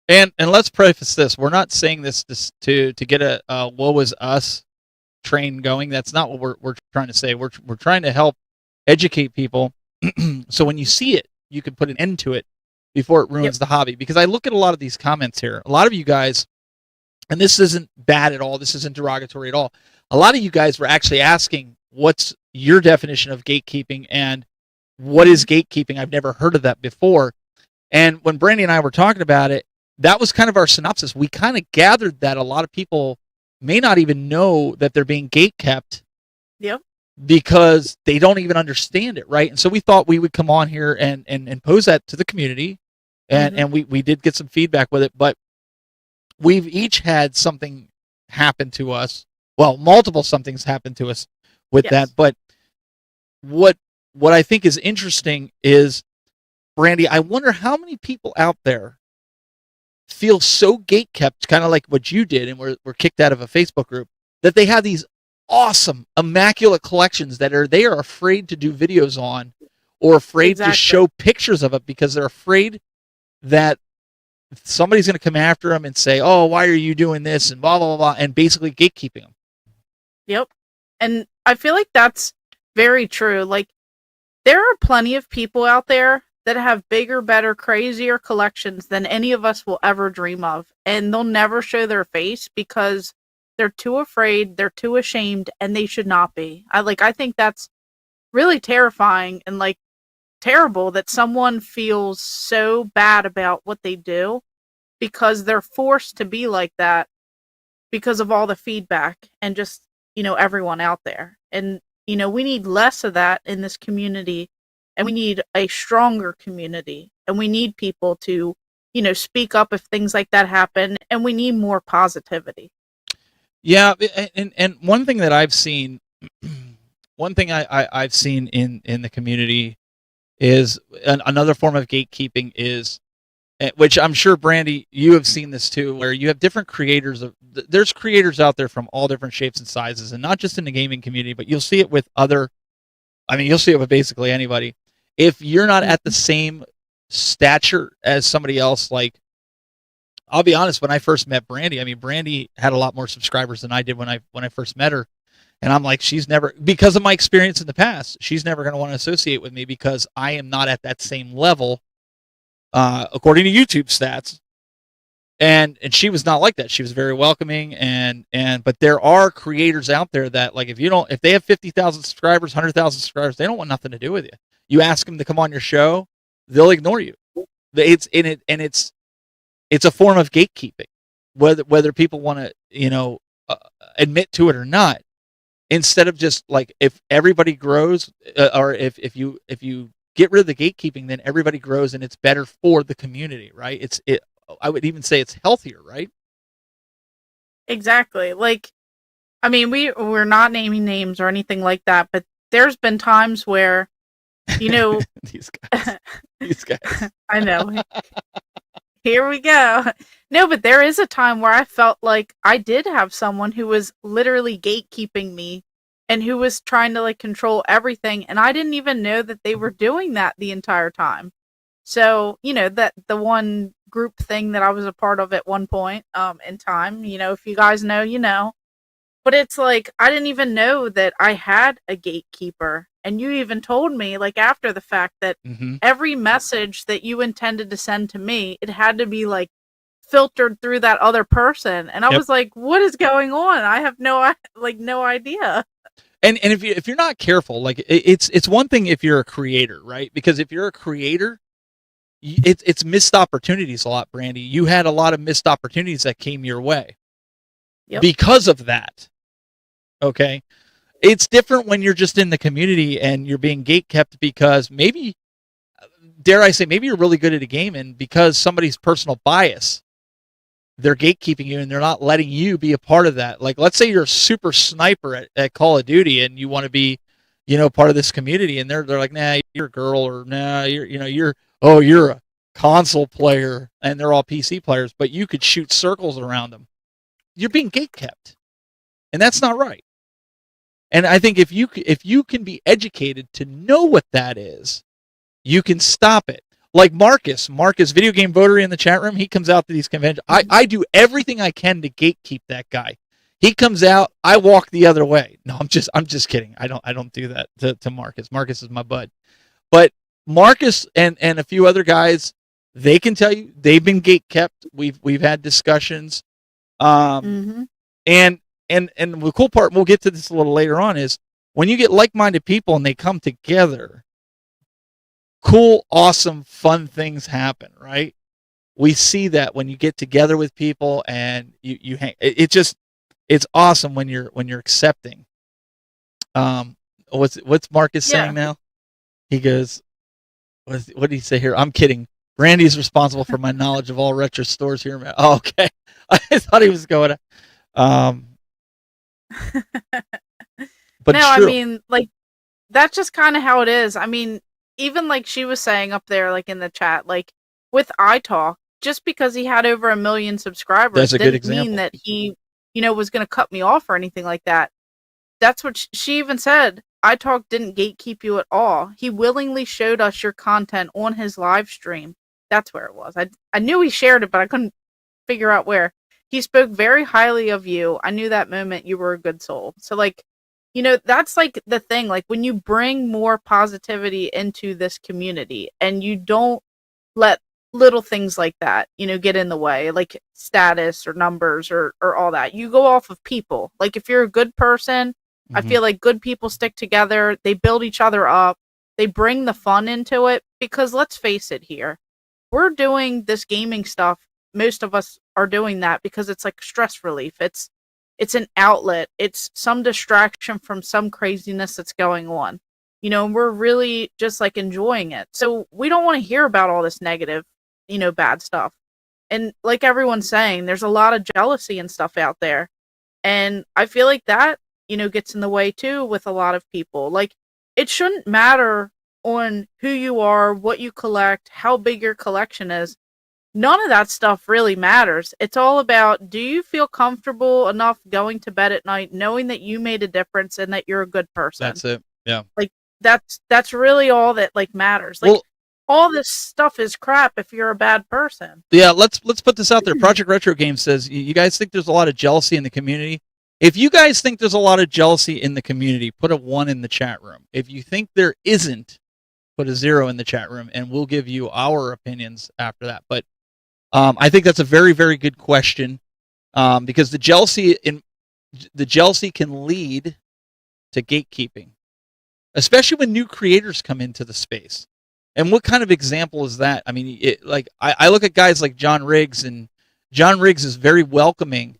And let's preface this. We're not saying this to get a woe is us train going. That's not what we're trying to say. We're trying to help educate people so when you see it, you can put an end to it before it ruins the hobby. Because I look at a lot of these comments here. A lot of you guys, and this isn't bad at all, this isn't derogatory at all. A lot of you guys were actually asking what's your definition of gatekeeping and what is gatekeeping? I've never heard of that before. And when Brandy and I were talking about it, that was kind of our synopsis. We kind of gathered that a lot of people may not even know that they're being gatekept.
Yep.
Because they don't even understand it, right? And so we thought we would come on here and pose that to the community. And we did get some feedback with it, but we've each had something happen to us. Well, multiple somethings happened to us with that. But what I think is interesting is, Brandy, I wonder how many people out there feel so gatekept, kind of like what you did, and were kicked out of a Facebook group, that they have these awesome, immaculate collections that they are afraid to do videos on, or afraid to show pictures of it because they're afraid that somebody's going to come after them and say, "Oh, why are you doing this?" and blah blah blah, and basically gatekeeping them.
Yep, and I feel like that's very true. Like there are plenty of people out there that have bigger, better, crazier collections than any of us will ever dream of. And they'll never show their face because they're too afraid, they're too ashamed, and they should not be. I think that's really terrifying and like terrible that someone feels so bad about what they do because they're forced to be like that because of all the feedback and just, everyone out there. And, we need less of that in this community. And we need a stronger community, and we need people to, speak up if things like that happen, and we need more positivity.
Yeah, and one thing that I've seen, I've seen in the community is another form of gatekeeping is, which I'm sure, Brandy, you have seen this too, where you have different creators. There's creators out there from all different shapes and sizes, and not just in the gaming community, but you'll see it with you'll see it with basically anybody. If you're not at the same stature as somebody else, like, I'll be honest, when I first met Brandy, Brandy had a lot more subscribers than I did when I first met her. And I'm like, she's never, because of my experience in the past, she's never going to want to associate with me because I am not at that same level, according to YouTube stats. And she was not like that. She was very welcoming, but there are creators out there that, like, if they have 50,000 subscribers, 100,000 subscribers, they don't want nothing to do with you. You ask them to come on your show, they'll ignore you. It's a form of gatekeeping, whether people want to, admit to it or not. Instead of just like, if everybody grows, or if you get rid of the gatekeeping, then everybody grows and it's better for the community, right? I would even say it's healthier, right?
Exactly. Like, we're not naming names or anything like that, but there's been times where,
these guys.
I know. Here we go. No, but there is a time where I felt like I did have someone who was literally gatekeeping me and who was trying to like control everything, and I didn't even know that they were doing that the entire time. So, that the one group thing that I was a part of at one point in time, if you guys know, you know. But it's like I didn't even know that I had a gatekeeper. And you even told me, like, after the fact that every message that you intended to send to me, it had to be like filtered through that other person. And I was like, what is going on? I have no idea.
And if you're not careful, like it's one thing if you're a creator, right? Because if you're a creator, it's missed opportunities a lot, Brandy. You had a lot of missed opportunities that came your way because of that. Okay. It's different when you're just in the community and you're being gatekept because maybe, dare I say, maybe you're really good at a game and because somebody's personal bias, they're gatekeeping you and they're not letting you be a part of that. Like, let's say you're a super sniper at Call of Duty and you want to be, part of this community and they're like, nah, you're a girl, or nah, you're a console player, and they're all PC players, but you could shoot circles around them. You're being gatekept, and that's not right. And I think if you can be educated to know what that is, you can stop it. Like Marcus, Video Game Votary in the chat room, he comes out to these conventions. I do everything I can to gatekeep that guy. He comes out, I walk the other way. No, I'm just kidding. I don't do that to Marcus. Marcus is my bud. But Marcus and a few other guys, they can tell you they've been gatekept. We've had discussions. And the cool part, we'll get to this a little later on, is when you get like-minded people and they come together, cool, awesome, fun things happen, right? We see that when you get together with people and you hang. It's awesome when you're accepting. What's Marcus saying now? He goes, what did he say here? I'm kidding. Brandy's responsible for my knowledge of all retro stores here. Oh, okay. I thought he was going. But
no,
true.
I mean, like, that's just kind of how it is. I mean, even like she was saying up there, like in the chat, like with iTalk, just because he had over 1 million subscribers
That's a good
didn't
example.
mean that he, was going to cut me off or anything like that. That's what she even said. iTalk didn't gatekeep you at all. He willingly showed us your content on his live stream. That's where it was. I knew he shared it, but I couldn't figure out where. He spoke very highly of you. I knew that moment you were a good soul. So, like, that's like the thing. Like, when you bring more positivity into this community and you don't let little things like that, get in the way, like status or numbers or all that. You go off of people. Like, if you're a good person, I feel like good people stick together. They build each other up. They bring the fun into it because let's face it here. We're doing this gaming stuff. Most of us are doing that because it's like stress relief. It's an outlet. It's some distraction from some craziness that's going on. And we're really just like enjoying it. So we don't want to hear about all this negative, bad stuff. And like everyone's saying, there's a lot of jealousy and stuff out there. And I feel like that, gets in the way too with a lot of people. Like, it shouldn't matter on who you are, what you collect, how big your collection is. None of that stuff really matters. It's all about, do you feel comfortable enough going to bed at night knowing that you made a difference and that you're a good person?
That's it. Yeah.
Like, that's really all that like matters. Like, all this stuff is crap if you're a bad person.
Yeah, let's put this out there. Project Retro Game says, you guys think there's a lot of jealousy in the community? If you guys think there's a lot of jealousy in the community, put a 1 in the chat room. If you think there isn't, put a 0 in the chat room, and we'll give you our opinions after that. But I think that's a very, very good question, because the jealousy can lead to gatekeeping, especially when new creators come into the space. And what kind of example is that? I mean, I look at guys like John Riggs, and John Riggs is very welcoming.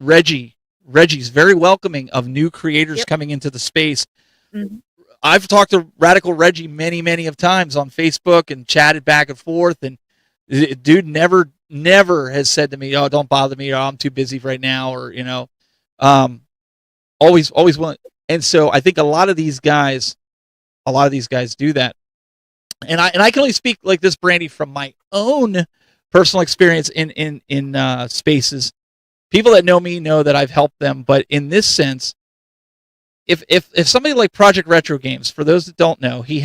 Reggie's very welcoming of new creators coming into the space. I've talked to Radical Reggie many, many of times on Facebook and chatted back and forth, and dude never has said to me, "Oh, don't bother me," or "I'm too busy right now," or always willing. And so I think a lot of these guys do that. And I can only speak like this, Brandy, from my own personal experience in spaces. People that know me know that I've helped them, but in this sense, if somebody like Project Retro Games, for those that don't know, he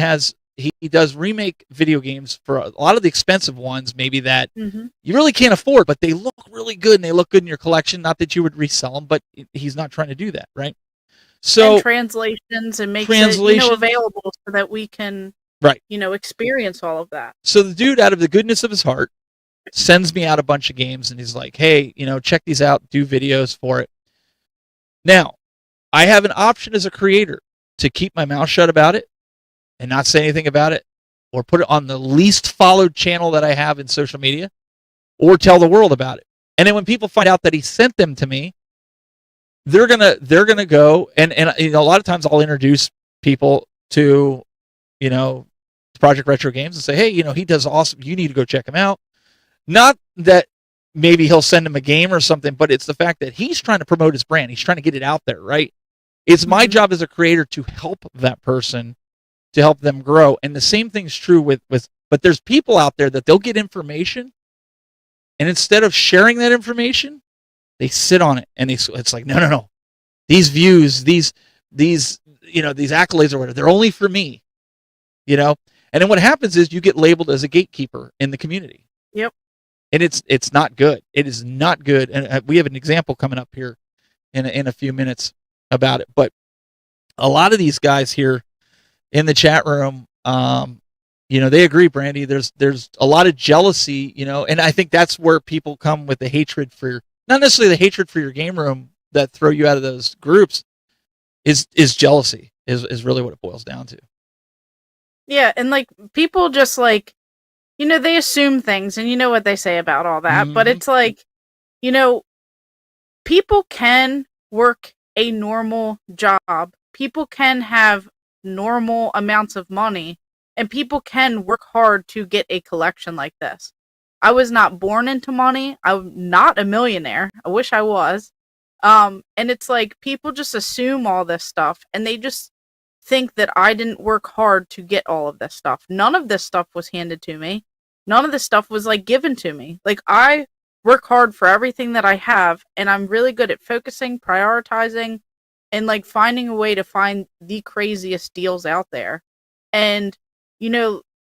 does remake video games for a lot of the expensive ones, maybe that you really can't afford, but they look really good and they look good in your collection. Not that you would resell them, but he's not trying to do that, right? So
and translations and makes it available so that we can experience all of that.
So the dude, out of the goodness of his heart, sends me out a bunch of games and he's like, hey, check these out, do videos for it. Now, I have an option as a creator to keep my mouth shut about it and not say anything about it, or put it on the least followed channel that I have in social media, or tell the world about it. And then when people find out that he sent them to me, they're gonna go and a lot of times I'll introduce people to Project Retro Games and say, hey, he does awesome. You need to go check him out. Not that maybe he'll send him a game or something, but it's the fact that he's trying to promote his brand. He's trying to get it out there, right? It's my job as a creator to help that person, to help them grow. And the same thing's true with but there's people out there that they'll get information, and instead of sharing that information, they sit on it, and it's like, no. These views, these accolades or whatever, they're only for me. And then what happens is you get labeled as a gatekeeper in the community.
Yep.
And it's not good. It is not good. And we have an example coming up here in a few minutes about it. But a lot of these guys here in the chat room, they agree, Brandy. There's a lot of jealousy, and I think that's where people come with the hatred for, not necessarily the hatred for your game room that throw you out of those groups, is jealousy is really what it boils down to.
Yeah, and like people just like, they assume things, and you know what they say about all that, but it's like, people can work a normal job. People can have normal amounts of money, and people can work hard to get a collection like this. I was not born into money. I'm not a millionaire. I wish I was. And it's like people just assume all this stuff, and they just think that I didn't work hard to get all of this stuff. None of this stuff was handed to me. None of this stuff was like given to me. Like, I work hard for everything that I have, and I'm really good at focusing, prioritizing, and like finding a way to find the craziest deals out there. And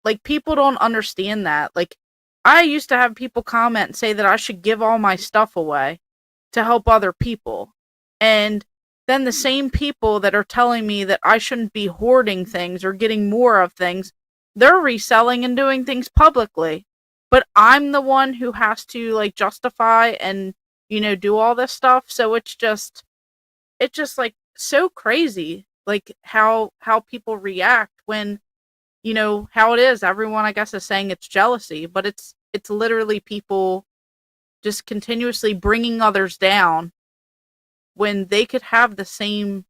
like people don't understand that. Like, I used to have people comment and say that I should give all my stuff away to help other people. And then the same people that are telling me that I shouldn't be hoarding things or getting more of things, they're reselling and doing things publicly. But I'm the one who has to like justify and, do all this stuff. So it's just like so crazy, like how people react when, how it is. Everyone, I guess, is saying it's jealousy, but it's literally people just continuously bringing others down when they could have the same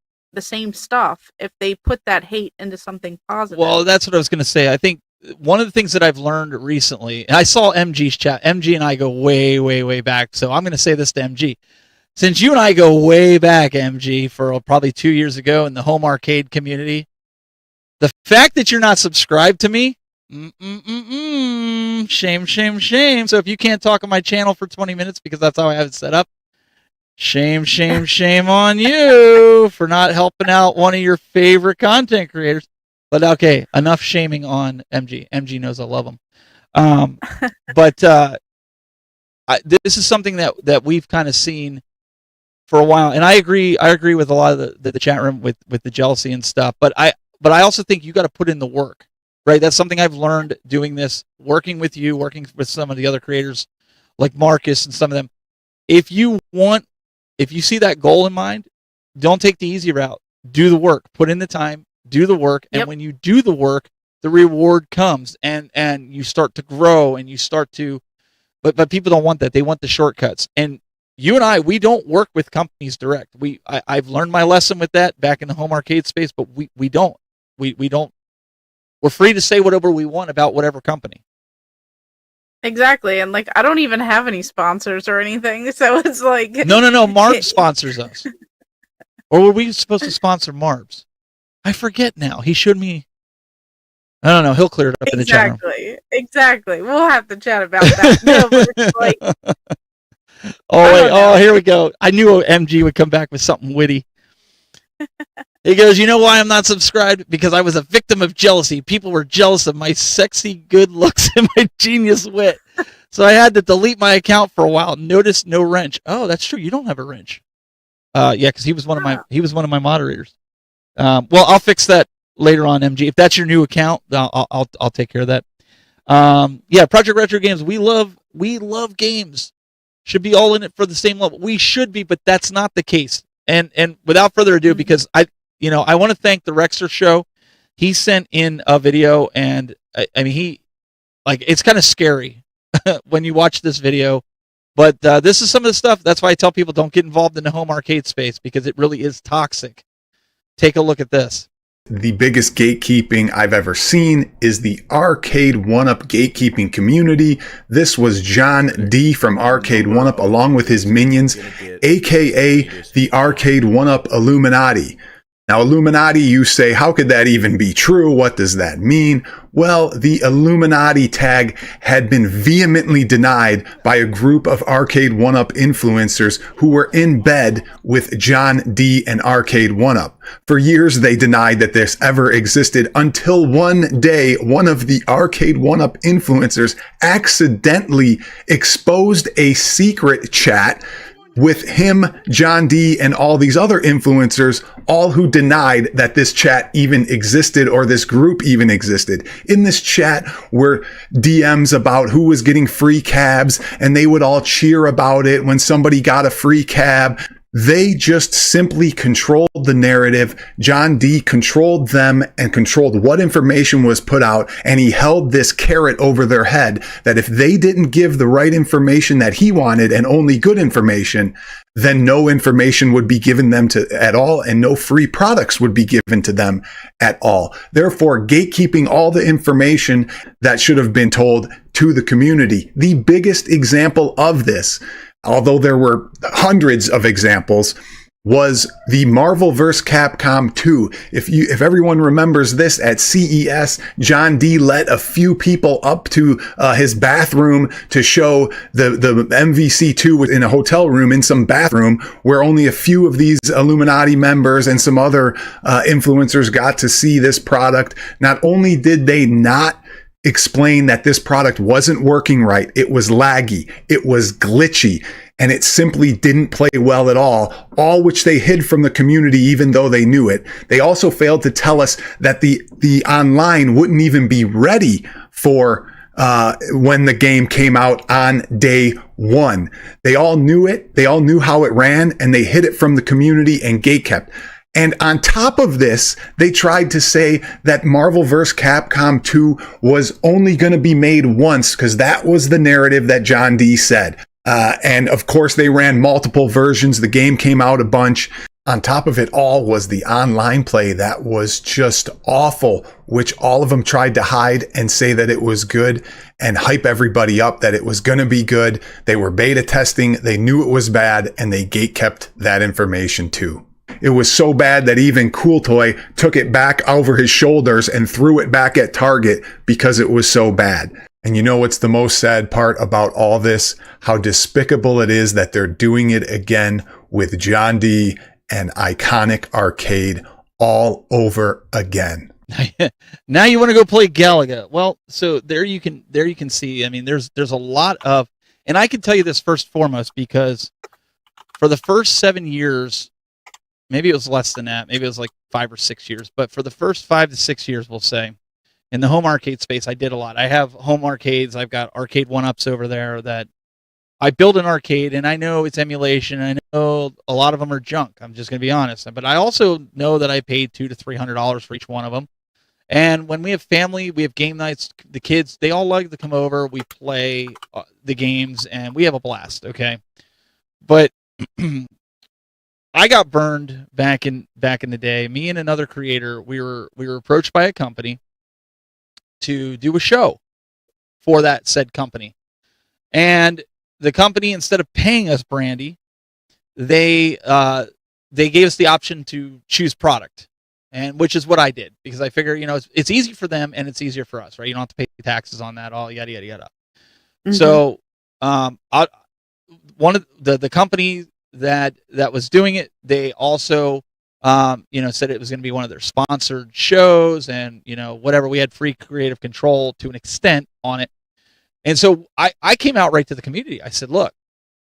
stuff if they put that hate into something positive.
Well, that's what I was going to say. I think one of the things that I've learned recently, and I saw MG's chat. MG and I go way, way, way back. So I'm going to say this to MG. Since you and I go way back, MG, for probably 2 years ago in the home arcade community, the fact that you're not subscribed to me, shame, shame, shame. So if you can't talk on my channel for 20 minutes because that's how I have it set up, shame, shame, shame on you for not helping out one of your favorite content creators. But okay, enough shaming on MG. MG knows I love him. But this is something that we've kind of seen for a while, and I agree with a lot of the chat room with the jealousy and stuff. But I also think you got to put in the work, right? That's something I've learned doing this, working with you, working with some of the other creators like Marcus and some of them. If you see that goal in mind, don't take the easy route. Do the work. Put in the time. Do the work. And when you do the work, the reward comes, and you start to grow, and you start to. But people don't want that. They want the shortcuts. And you and I, we don't work with companies direct. I've learned my lesson with that back in the home arcade space. But we don't. We don't. We're free to say whatever we want about whatever company.
Exactly, and like I don't even have any sponsors or anything, so it's like
no. Marb sponsors us, or were we supposed to sponsor Marbs? I forget now. He showed me. I don't know. He'll clear it up in the chat room.
Exactly. We'll have to chat about that. No, but it's like,
here we go. I knew MG would come back with something witty. He goes, you know why I'm not subscribed? Because I was a victim of jealousy. People were jealous of my sexy good looks and my genius wit. So I had to delete my account for a while. Notice no wrench. Oh, that's true. You don't have a wrench. Yeah, because he was one of my moderators. Well, I'll fix that later on, MG. If that's your new account, I'll take care of that. Yeah, Project Retro Games. We love games. Should be all in it for the same level. We should be, but that's not the case. And without further ado, because I want to thank the Rexer Show. He sent in a video, and I mean, it's kind of scary when you watch this video. But this is some of the stuff. That's why I tell people don't get involved in the home arcade space, because it really is toxic. Take a look at this.
The biggest gatekeeping I've ever seen is the Arcade 1UP gatekeeping community. This was John D from Arcade 1UP along with his minions, aka the Arcade 1UP Illuminati. Now, Illuminati, you say, how could that even be true? What does that mean? Well, the Illuminati tag had been vehemently denied by a group of Arcade 1UP influencers who were in bed with John D and Arcade 1UP. For years, they denied that this ever existed until one day, one of the Arcade 1UP influencers accidentally exposed a secret chat with him, John D, and all these other influencers, all who denied that this chat even existed or this group even existed. In this chat were DMs about who was getting free cabs, and they would all cheer about it when somebody got a free cab. They just simply controlled the narrative. John D controlled them and controlled what information was put out, and he held this carrot over their head that if they didn't give the right information that he wanted and only good information, then no information would be given them at all, and no free products would be given to them at all. Therefore, gatekeeping all the information that should have been told to the community. The biggest example of this, although there were hundreds of examples, was the Marvel vs. Capcom 2. If everyone remembers this, at CES, John D let a few people up to his bathroom to show the MVC2 in a hotel room in some bathroom where only a few of these Illuminati members and some other influencers got to see this product. Not only did they not explain that this product wasn't working right, it was laggy, it was glitchy, and it simply didn't play well at all which they hid from the community even though they knew it. They also failed to tell us that the online wouldn't even be ready for when the game came out on day one. They all knew it, they all knew how it ran, and they hid it from the community and gatekept. And on top of this, they tried to say that Marvel vs. Capcom 2 was only going to be made once, because that was the narrative that John D said. And of course, they ran multiple versions. The game came out a bunch. On top of it all was the online play that was just awful, which all of them tried to hide and say that it was good and hype everybody up that it was going to be good. They were beta testing. They knew it was bad, and they gatekept that information too. It was so bad that even Cool Toy took it back over his shoulders and threw it back at Target because it was so bad. And you know what's the most sad part about all this? How despicable it is that they're doing it again with John D and Iconic Arcade all over again.
Now you want to go play Galaga. Well, so there you can see, I mean, there's a lot of, and I can tell you this first and foremost, because for the first 7 years, maybe it was less than that, maybe it was like 5 or 6 years, but for the first 5 to 6 years, we'll say, in the home arcade space, I did a lot. I have home arcades. I've got Arcade 1UPs over there that I build an arcade, and I know it's emulation. I know a lot of them are junk. I'm just going to be honest. But I also know that I paid $200 to $300 for each one of them. And when we have family, we have game nights, the kids, they all like to come over. We play the games, and we have a blast, okay? But I got burned back in the day. Me and another creator, we were approached by a company to do a show for that said company. And the company, instead of paying us brandy, they gave us the option to choose product. and which is what I did, because I figure, it's easy for them and it's easier for us, right? You don't have to pay taxes on that, all yada yada yada. Mm-hmm. So, one of the company that was doing it, they also, said it was going to be one of their sponsored shows, and whatever, we had free creative control to an extent on it. And so I came out right to the community. I said, look,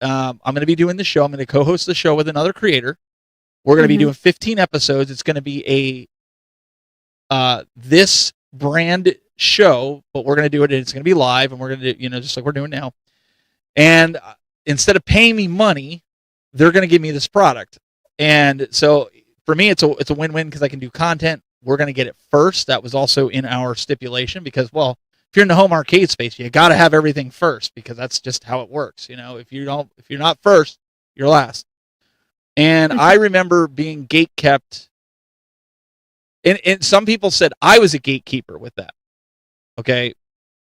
I'm going to be doing the show. I'm going to co-host the show with another creator. We're going to be doing 15 episodes. It's going to be this brand show, but we're going to do it, and it's going to be live, and we're going to do, just like we're doing now. And instead of paying me money, they're going to give me this product. And so for me, it's a win-win, because I can do content. We're going to get it first. That was also in our stipulation, because, well, if you're in the home arcade space, you got to have everything first, because that's just how it works. If you're not first, you're last. And I remember being gate kept, and some people said I was a gatekeeper with that. Okay.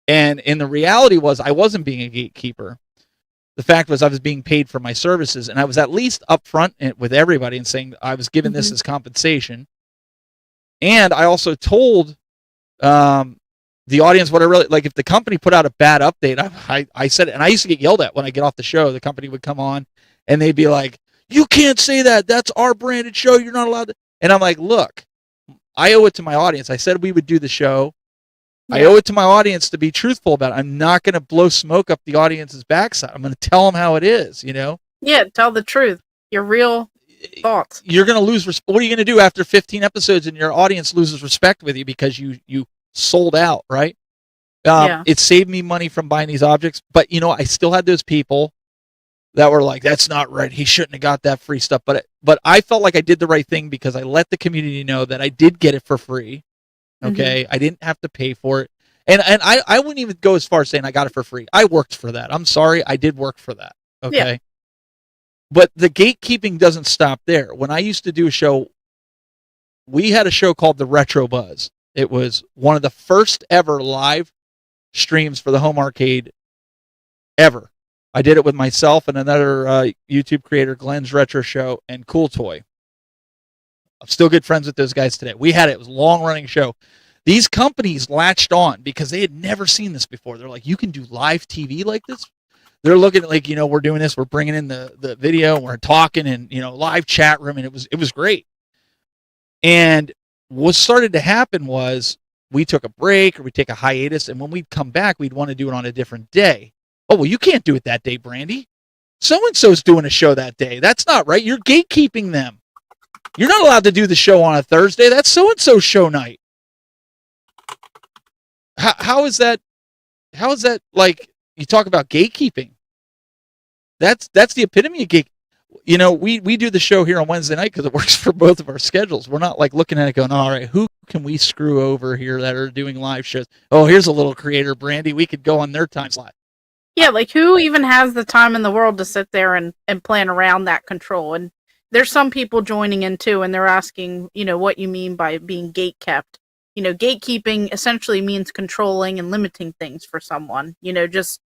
And the reality was, I wasn't being a gatekeeper. The fact was, I was being paid for my services, and I was at least upfront with everybody and saying I was given this as compensation. And I also told the audience what I really like. If the company put out a bad update, I said it, and I used to get yelled at when I get off the show. The company would come on and they'd be like, "You can't say that. That's our branded show. You're not allowed to." And I'm like, look, I owe it to my audience. I said we would do the show. Yeah. I owe it to my audience to be truthful about it. I'm not going to blow smoke up the audience's backside. I'm going to tell them how it is, Yeah,
tell the truth. Your real thoughts.
You're going to lose respect. What are you going to do after 15 episodes and your audience loses respect with you because you sold out, right? It saved me money from buying these objects, but I still had those people that were like, "That's not right. He shouldn't have got that free stuff." But I felt like I did the right thing, because I let the community know that I did get it for free. Okay, I didn't have to pay for it, and I wouldn't even go as far as saying I got it for free. I worked for that. I'm sorry, I did work for that. Okay, but the gatekeeping doesn't stop there. When I used to do a show, we had a show called the Retro Buzz. It was one of the first ever live streams for the home arcade ever. I did it with myself and another YouTube creator, Glenn's Retro Show, and Cool Toy. I'm still good friends with those guys today. We had it. It was a long-running show. These companies latched on because they had never seen this before. They're like, "You can do live TV like this?" They're looking at, like, we're doing this. We're bringing in the video, and we're talking, and, live chat room, and it was great. And what started to happen was we took a break, or we take a hiatus, and when we'd come back, we'd want to do it on a different day. "Oh, well, you can't do it that day, Brandy. So-and-so's doing a show that day. That's not right. You're gatekeeping them. You're not allowed to do the show on a Thursday. That's so-and-so's show night." How is that? How is that, like, you talk about gatekeeping? That's the epitome of gate. We do the show here on Wednesday night because it works for both of our schedules. We're not like looking at it going, "All right, who can we screw over here that are doing live shows? Oh, here's a little creator, Brandy. We could go on their time slot."
Yeah, like, who even has the time in the world to sit there and plan around that control? And there's some people joining in too, and they're asking, what you mean by being gate kept. Gatekeeping essentially means controlling and limiting things for someone. Just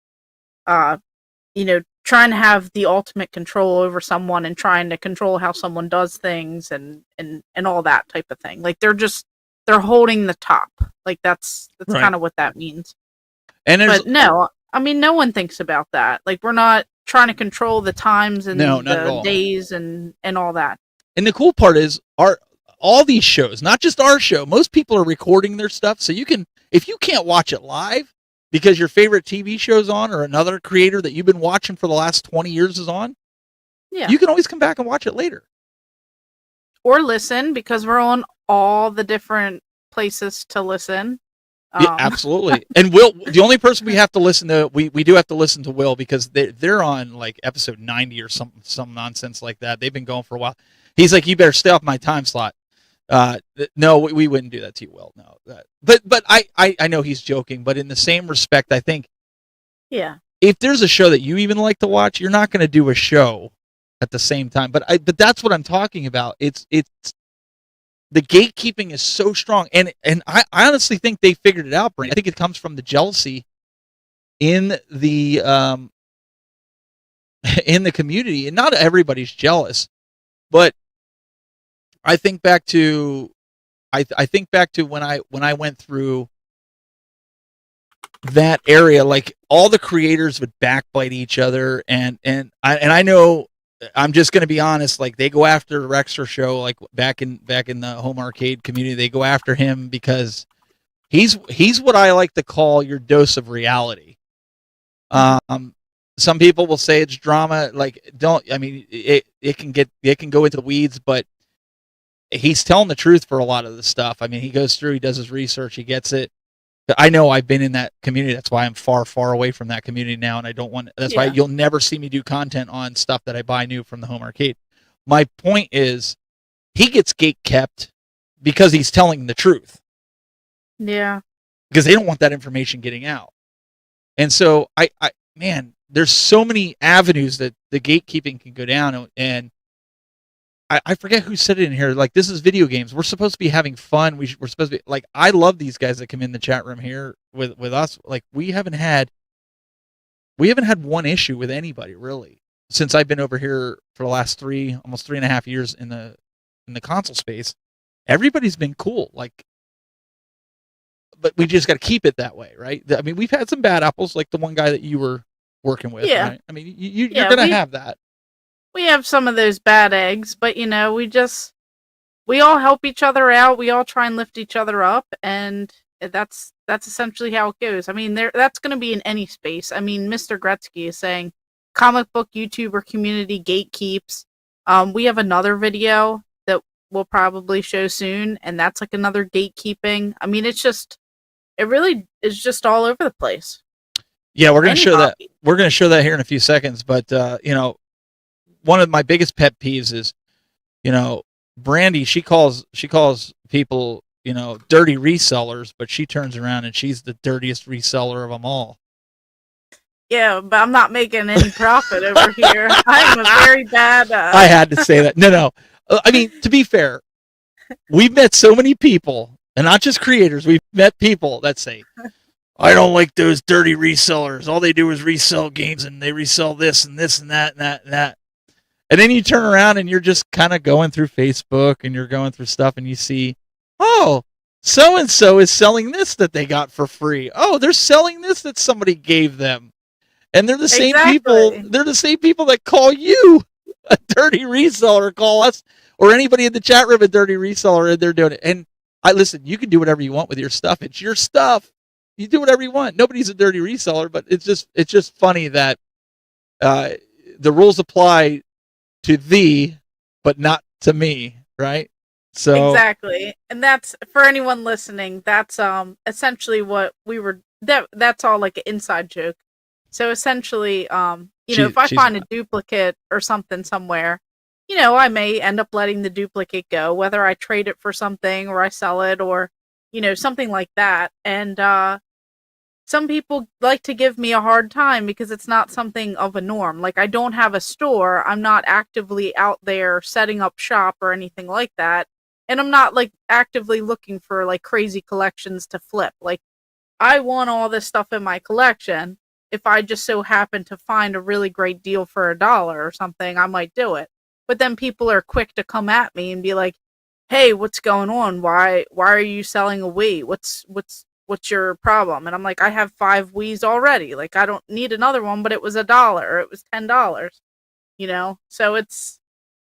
trying to have the ultimate control over someone, and trying to control how someone does things, and all that type of thing. Like, they're holding the top. Like, that's right. Kind of what that means. But no, I mean, no one thinks about that. Like, we're not trying to control the times and the days and all that.
And the cool part is, all these shows, not just our show, most people are recording their stuff. So if you can't watch it live because your favorite TV show's on, or another creator that you've been watching for the last 20 years is on, you can always come back and watch it later.
Or listen, because we're on all the different places to listen.
Yeah, absolutely. And Will, the only person we have to listen to, we do have to listen to Will, because they're on like episode 90 or some nonsense like that. They've been going for a while. He's like, "You better stay off my time slot." No, we wouldn't do that to you, Will. No, but I know he's joking. But in the same respect, I think, if there's a show that you even like to watch, you're not going to do a show at the same time. But that's what I'm talking about. It's the gatekeeping is so strong, and I honestly think they figured it out, Brent. I think it comes from the jealousy in the community, and not everybody's jealous, but I think back to I think back to when I went through that area, like all the creators would backbite each other, and I know, I'm just going to be honest, like they go after Rexer Show, like back in the home arcade community, they go after him because he's what I like to call your dose of reality. Some people will say it's drama, like it can go into the weeds, but he's telling the truth for a lot of the stuff. I mean, he goes through, he does his research, he gets it. I know I've been in that community. That's why I'm far, far away from that community now, and I don't want. That's why you'll never see me do content on stuff that I buy new from the home arcade. My point is, he gets gate kept because he's telling the truth.
Yeah.
Because they don't want that information getting out, and so man, there's so many avenues that the gatekeeping can go down, and I forget who said it in here. Like, this is video games. We're supposed to be having fun. We're supposed to be like, I love these guys that come in the chat room here with us. Like, we haven't had one issue with anybody really since I've been over here for the last almost 3.5 years in the console space. Everybody's been cool. Like, but we just got to keep it that way, right? I mean, we've had some bad apples, like the one guy that you were working with.
Yeah.
Right? I mean, you're gonna have that.
We have some of those bad eggs, but we all help each other out. We all try and lift each other up, and that's essentially how it goes. I mean, that's going to be in any space. I mean, Mr. Gretzky is saying comic book YouTuber community gatekeeps. We have another video that we'll probably show soon, and that's like another gatekeeping. I mean, it really is just all over the place.
Yeah, we're going to show that. We're going to show that here in a few seconds, but one of my biggest pet peeves is, Brandy, she calls people, dirty resellers, but she turns around and she's the dirtiest reseller of them all.
Yeah, but I'm not making any profit over here. I'm a very bad...
I had to say that. No. I mean, to be fair, we've met so many people, and not just creators, we've met people that say, I don't like those dirty resellers. All they do is resell games, and they resell this and this and that and that and that. And then you turn around and you're just kind of going through Facebook and you're going through stuff and you see, oh, so-and-so is selling this that they got for free. Oh, they're selling this that somebody gave them. And they're the same people. They're the same people that call you a dirty reseller, call us or anybody in the chat room a dirty reseller, and they're doing it. And listen, you can do whatever you want with your stuff. It's your stuff. You do whatever you want. Nobody's a dirty reseller, but it's just funny that the rules apply to thee, but not to me, right? So
exactly, and that's for anyone listening. That's essentially what we were. That's all like an inside joke. So essentially, if I find a duplicate or something somewhere, I may end up letting the duplicate go, whether I trade it for something or I sell it or something like that. And some people like to give me a hard time because it's not something of a norm. Like, I don't have a store. I'm not actively out there setting up shop or anything like that. And I'm not like actively looking for like crazy collections to flip. Like, I want all this stuff in my collection. If I just so happen to find a really great deal for $1 or something, I might do it. But then people are quick to come at me and be like, hey, what's going on? Why are you selling a Wii? What's your problem? And I'm like, I have 5 Wiis already. Like, I don't need another one, but it was $1 or it was $10, So it's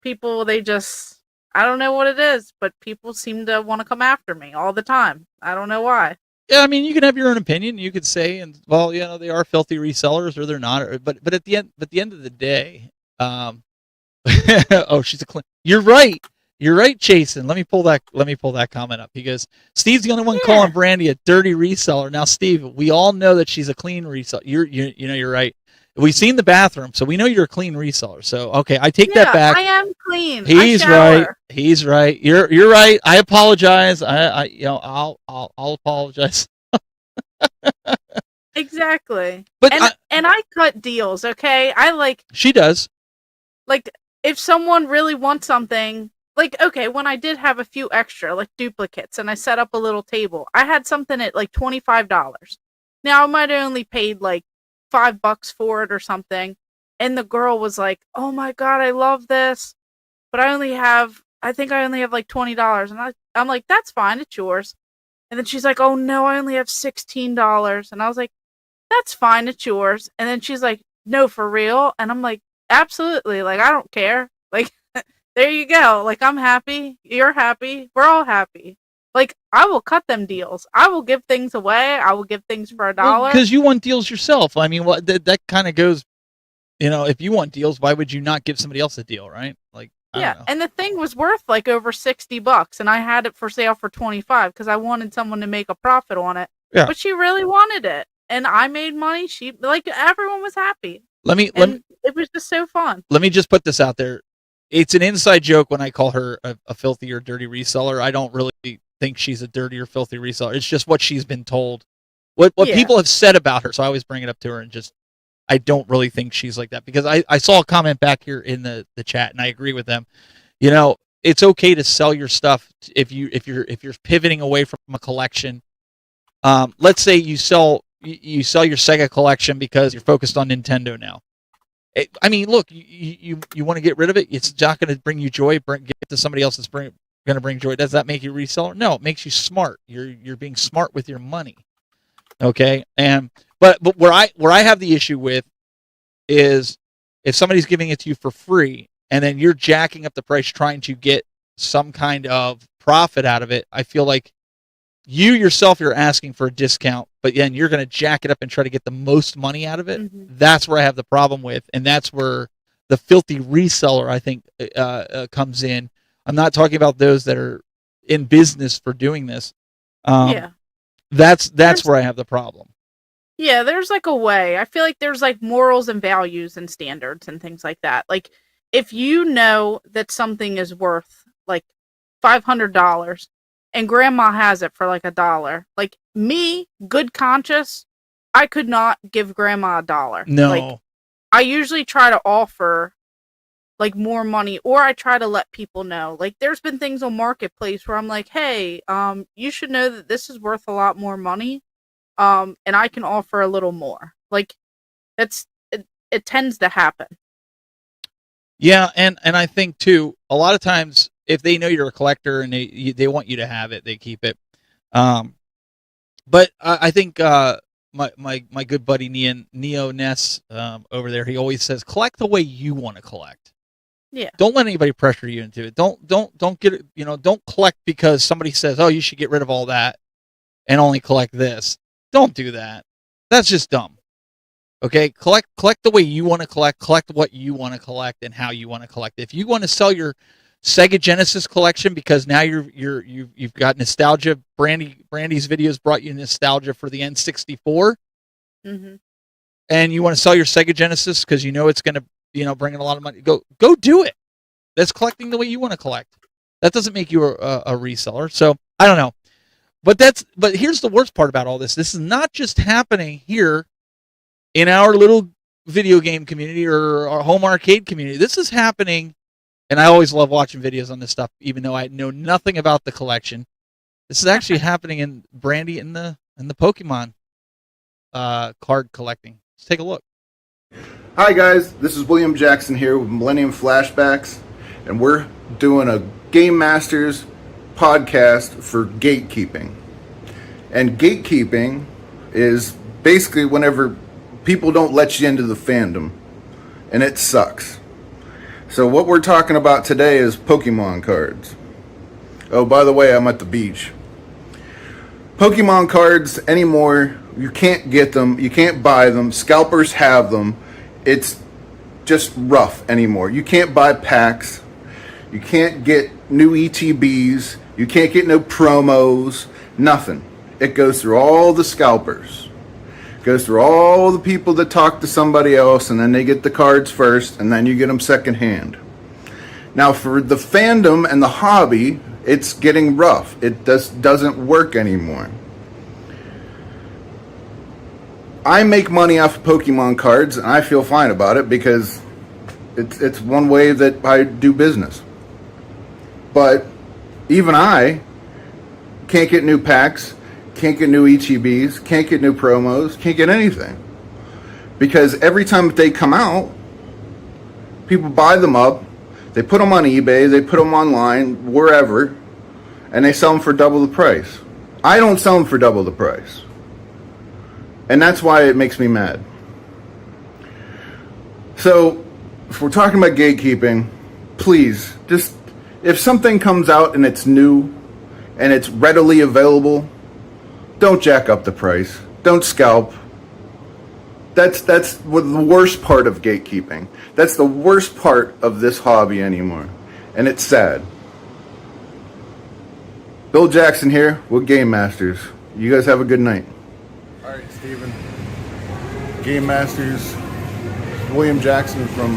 people, they just, I don't know what it is, but people seem to want to come after me all the time. I don't know why.
Yeah, I mean, you can have your own opinion. You could say, and well, they are filthy resellers or they're not. But at the end of the day, oh, she's a clean. You're right. You're right, Jason. Let me pull that comment up. He goes, Steve's the only one calling Brandy a dirty reseller. Now, Steve, we all know that she's a clean reseller. You're right. We've seen the bathroom, so we know you're a clean reseller. So okay, I take that back.
I am clean.
He's right. He's right. You're right. I apologize. I'll apologize.
Exactly.
But
I cut deals. Okay,
she does.
Like, if someone really wants something. Like, okay, when I did have a few extra, like duplicates, and I set up a little table, I had something at like $25. Now, I might have only paid like $5 for it or something. And the girl was like, oh my God, I love this. But I only have I think I only have like $20. And I'm like, that's fine. It's yours. And then she's like, oh no, I only have $16. And I was like, that's fine. It's yours. And then she's like, no, for real. And I'm like, absolutely. Like, I don't care. Like, there you go. Like, I'm happy. You're happy. We're all happy. Like, I will cut them deals. I will give things away. I will give things for $1.
Because you want deals yourself. I mean, what that kind of goes, if you want deals, why would you not give somebody else a deal, right? Like, I don't know.
And the thing was worth like over $60, and I had it for sale for $25 because I wanted someone to make a profit on it.
Yeah.
But she really wanted it, and I made money. She everyone was happy. It was just so fun.
Let me just put this out there. It's an inside joke when I call her a filthy or dirty reseller. I don't really think she's a dirty or filthy reseller. It's just what she's been told, what people have said about her. So I always bring it up to her, and just I don't really think she's like that, because I saw a comment back here in the chat, and I agree with them. It's okay to sell your stuff if you're pivoting away from a collection. Let's say you sell your Sega collection because you're focused on Nintendo now. I mean, look, you want to get rid of it. It's not going to bring you joy. Get it to somebody else that's going to bring joy. Does that make you a reseller? No, it makes you smart. You're being smart with your money. Okay, but where I have the issue with is if somebody's giving it to you for free and then you're jacking up the price trying to get some kind of profit out of it. I feel like you yourself, you're asking for a discount, but then you're going to jack it up and try to get the most money out of it. Mm-hmm. That's where I have the problem with, and that's where the filthy reseller, I think, comes in. I'm not talking about those that are in business for doing this. That's where I have the problem.
Yeah, there's like a way. I feel like there's like morals and values and standards and things like that. Like, if you know that something is worth like $500 and grandma has it for like $1, like me, good conscious, I could not give grandma $1.
No.
Like, I usually try to offer like more money, or I try to let people know. Like, there's been things on Marketplace where I'm like, hey, you should know that this is worth a lot more money. And I can offer a little more. Like, it tends to happen.
Yeah, and I think too, a lot of times if they know you're a collector and they want you to have it, they keep it. But I think my good buddy Neo Ness over there, he always says, collect the way you want to collect.
Yeah.
Don't let anybody pressure you into it. Don't get it. Don't collect because somebody says, oh, you should get rid of all that and only collect this. Don't do that. That's just dumb. Okay, collect the way you want to collect what you want to collect and how you want to collect. If you want to sell your Sega Genesis collection because now you've got nostalgia, Brandy's videos brought you nostalgia for the N64,
mm-hmm.
and you want to sell your Sega Genesis because you know it's going to bring in a lot of money. Go do it. That's collecting the way you want to collect. That doesn't make you a reseller. So I don't know. But here's the worst part about all this. This is not just happening here in our little video game community or our home arcade community. This is happening, and I always love watching videos on this stuff, even though I know nothing about the collection. This is actually happening in Brandy in the Pokemon card collecting. Let's take a look.
Hi guys, this is William Jackson here with Millennium Flashbacks, and we're doing a Game Masters podcast for gatekeeping. And gatekeeping is basically whenever people don't let you into the fandom, and it sucks. So what we're talking about today is Pokemon cards. Oh, by the way, I'm at the beach. Pokemon cards anymore, you can't get them, you can't buy them, scalpers have them. It's just rough anymore. You can't buy packs, you can't get new ETBs, you can't get no promos, nothing. It goes through all the scalpers. It goes through all the people that talk to somebody else, and then they get the cards first, and then you get them secondhand. Now, for the fandom and the hobby, it's getting rough. It doesn't work anymore. I make money off of Pokemon cards, and I feel fine about it because it's one way that I do business. But even I can't get new packs, can't get new ETBs, can't get new promos, can't get anything. Because every time they come out, people buy them up, They put them on eBay, they put them online, wherever, and they sell them for double the price. I don't sell them for double the price. And that's why it makes me mad. So, if we're talking about gatekeeping, please, just, if something comes out and it's new and it's readily available, don't jack up the price. Don't scalp. That's the worst part of gatekeeping. That's the worst part of this hobby anymore. And it's sad. Bill Jackson here with Game Masters. You guys have a good night. All right, Steven. Game Masters, William Jackson from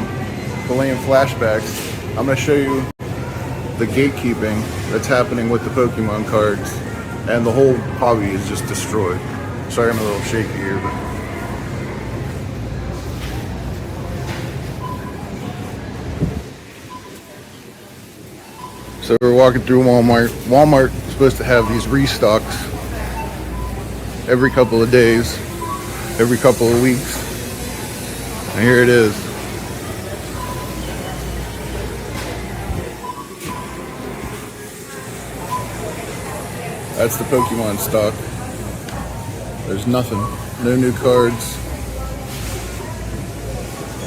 Millennium Flashbacks. I'm going to show you the gatekeeping that's happening with the Pokemon cards. And the whole hobby is just destroyed. Sorry I'm a little shaky here, but... So we're walking through Walmart. Walmart is supposed to have these restocks every couple of days, every couple of weeks. And here it is. That's the Pokemon stock. There's nothing. No new cards.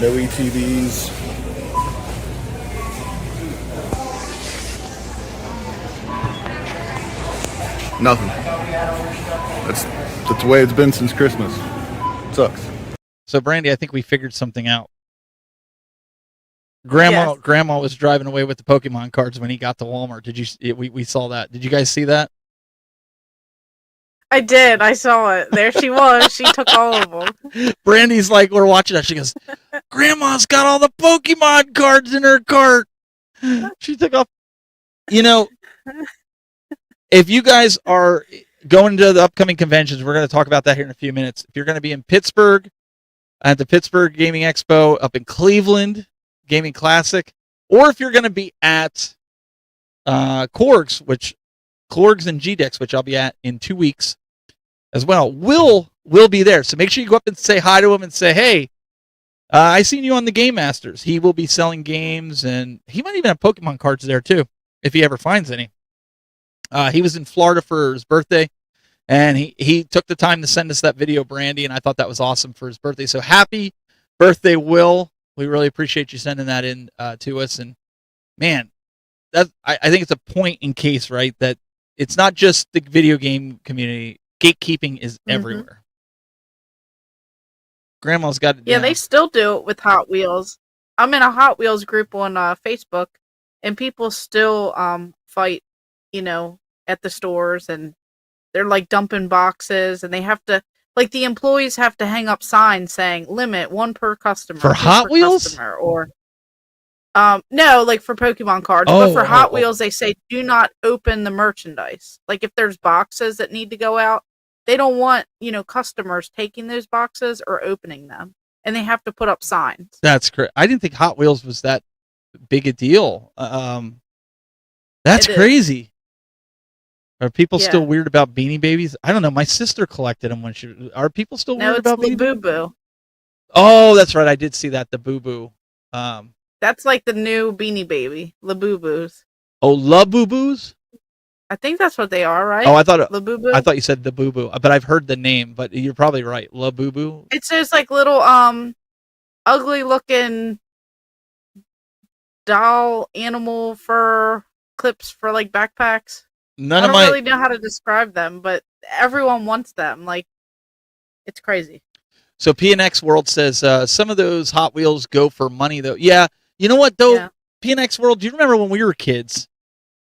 No ETBs. Nothing. That's the way it's been since Christmas. It sucks.
So, Brandy, I think we figured something out. Grandma was driving away with the Pokemon cards when he got to Walmart. We saw that. Did you guys see that?
I did. I saw it. There she was. She took all of them.
Brandy's like, we're watching that. She goes, Grandma's got all the Pokemon cards in her cart. She took off. You know, if you guys are going to the upcoming conventions, we're going to talk about that here in a few minutes. If you're going to be in Pittsburgh at the Pittsburgh Gaming Expo, up in Cleveland Gaming Classic, or if you're going to be at Korg's and GDEX, which I'll be at in 2 weeks as well, will be there. So make sure you go up and say hi to him and say, hey, I seen you on the Game Masters. He will be selling games, and he might even have Pokemon cards there too, if he ever finds any. He was in Florida for his birthday, and he took the time to send us that video, Brandy, and I thought that was awesome for his birthday. So happy birthday, Will. We really appreciate you sending that in to us. And man, I think it's a point in case, right, that it's not just the video game community. Gatekeeping is everywhere. Grandma's got it down.
Yeah, they still do it with Hot Wheels. I'm in a Hot Wheels group on Facebook, and people still fight, at the stores, and they're like dumping boxes, and they have to, like, the employees have to hang up signs saying limit one per customer
for Hot Wheels,
customer, or no, like for Pokemon cards. But for Hot Wheels, they say do not open the merchandise. Like if there's boxes that need to go out, they don't want customers taking those boxes or opening them, and they have to put up signs.
That's correct. I didn't think Hot Wheels was that big a deal. That's crazy. Are people still weird about Beanie Babies? I don't know. My sister collected them are people still weird about Beanie Babies?
Boo.
Oh, that's right. I did see that. The Boo Boo.
That's like the new Beanie Baby, La Boo Boos.
Oh, La Boo Boos?
I think that's what they are, right?
Oh, I thought
La Boo Boo.
I thought you said the Boo Boo, but I've heard the name. But you're probably right. La Boo Boo.
It's just like little ugly looking doll animal fur clips for like backpacks. I don't really know how to describe them, but everyone wants them. Like, it's crazy.
So PNX World says some of those Hot Wheels go for money, though. Yeah, you know what though? Yeah. PNX World. Do you remember when we were kids,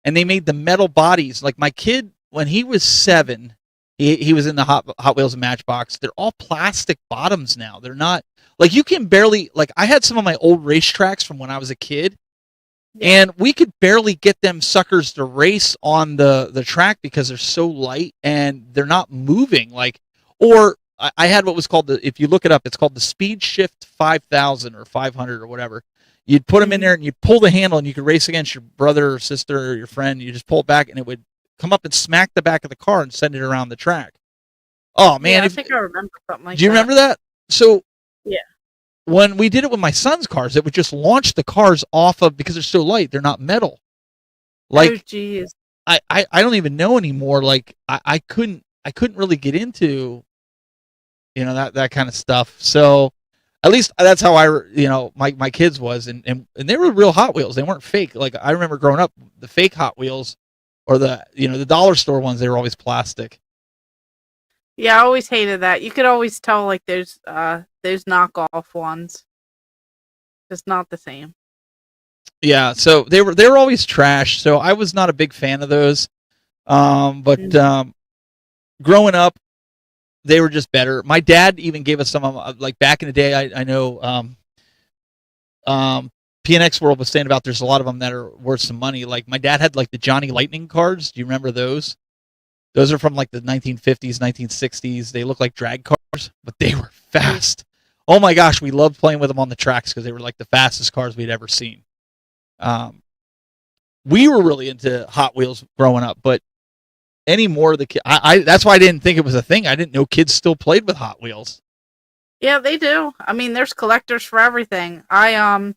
and they made the metal bodies? Like my kid, when he was 7, he was in the Hot Wheels and Matchbox. They're all plastic bottoms now. They're not like you can barely like. I had some of my old racetracks from when I was a kid. Yeah. And we could barely get them suckers to race on the track because they're so light and they're not moving. Like, or I had what was called if you look it up, it's called the Speed Shift 5000 or 500 or whatever. You'd put them in there and you'd pull the handle and you could race against your brother or sister or your friend. You just pull it back and it would come up and smack the back of the car and send it around the track. Oh man.
Yeah, I think I remember something like that.
Do you remember that? So
yeah.
when we did it with my son's cars, it would just launch the cars off of, because they're so light, they're not metal. Like,
oh, jeez.
I don't even know anymore. Like, I couldn't really get into, that kind of stuff. So at least that's how my kids was, and they were real Hot Wheels. They weren't fake. Like, I remember growing up, the fake Hot Wheels, or the dollar store ones, they were always plastic.
Yeah, I always hated that. You could always tell, like, those knockoff ones. Just not the same.
Yeah, so they were always trash. So I was not a big fan of those. But growing up, they were just better. My dad even gave us some of them, like back in the day. I know PNX World was saying about there's a lot of them that are worth some money. Like, my dad had like the Johnny Lightning cards. Do you remember those? Those are from like the 1950s, 1960s. They look like drag cars, but they were fast. Oh my gosh, we loved playing with them on the tracks because they were like the fastest cars we'd ever seen. We were really into Hot Wheels growing up, but anymore the kids, that's why I didn't think it was a thing. I didn't know kids still played with Hot Wheels.
Yeah, they do. I mean, there's collectors for everything. We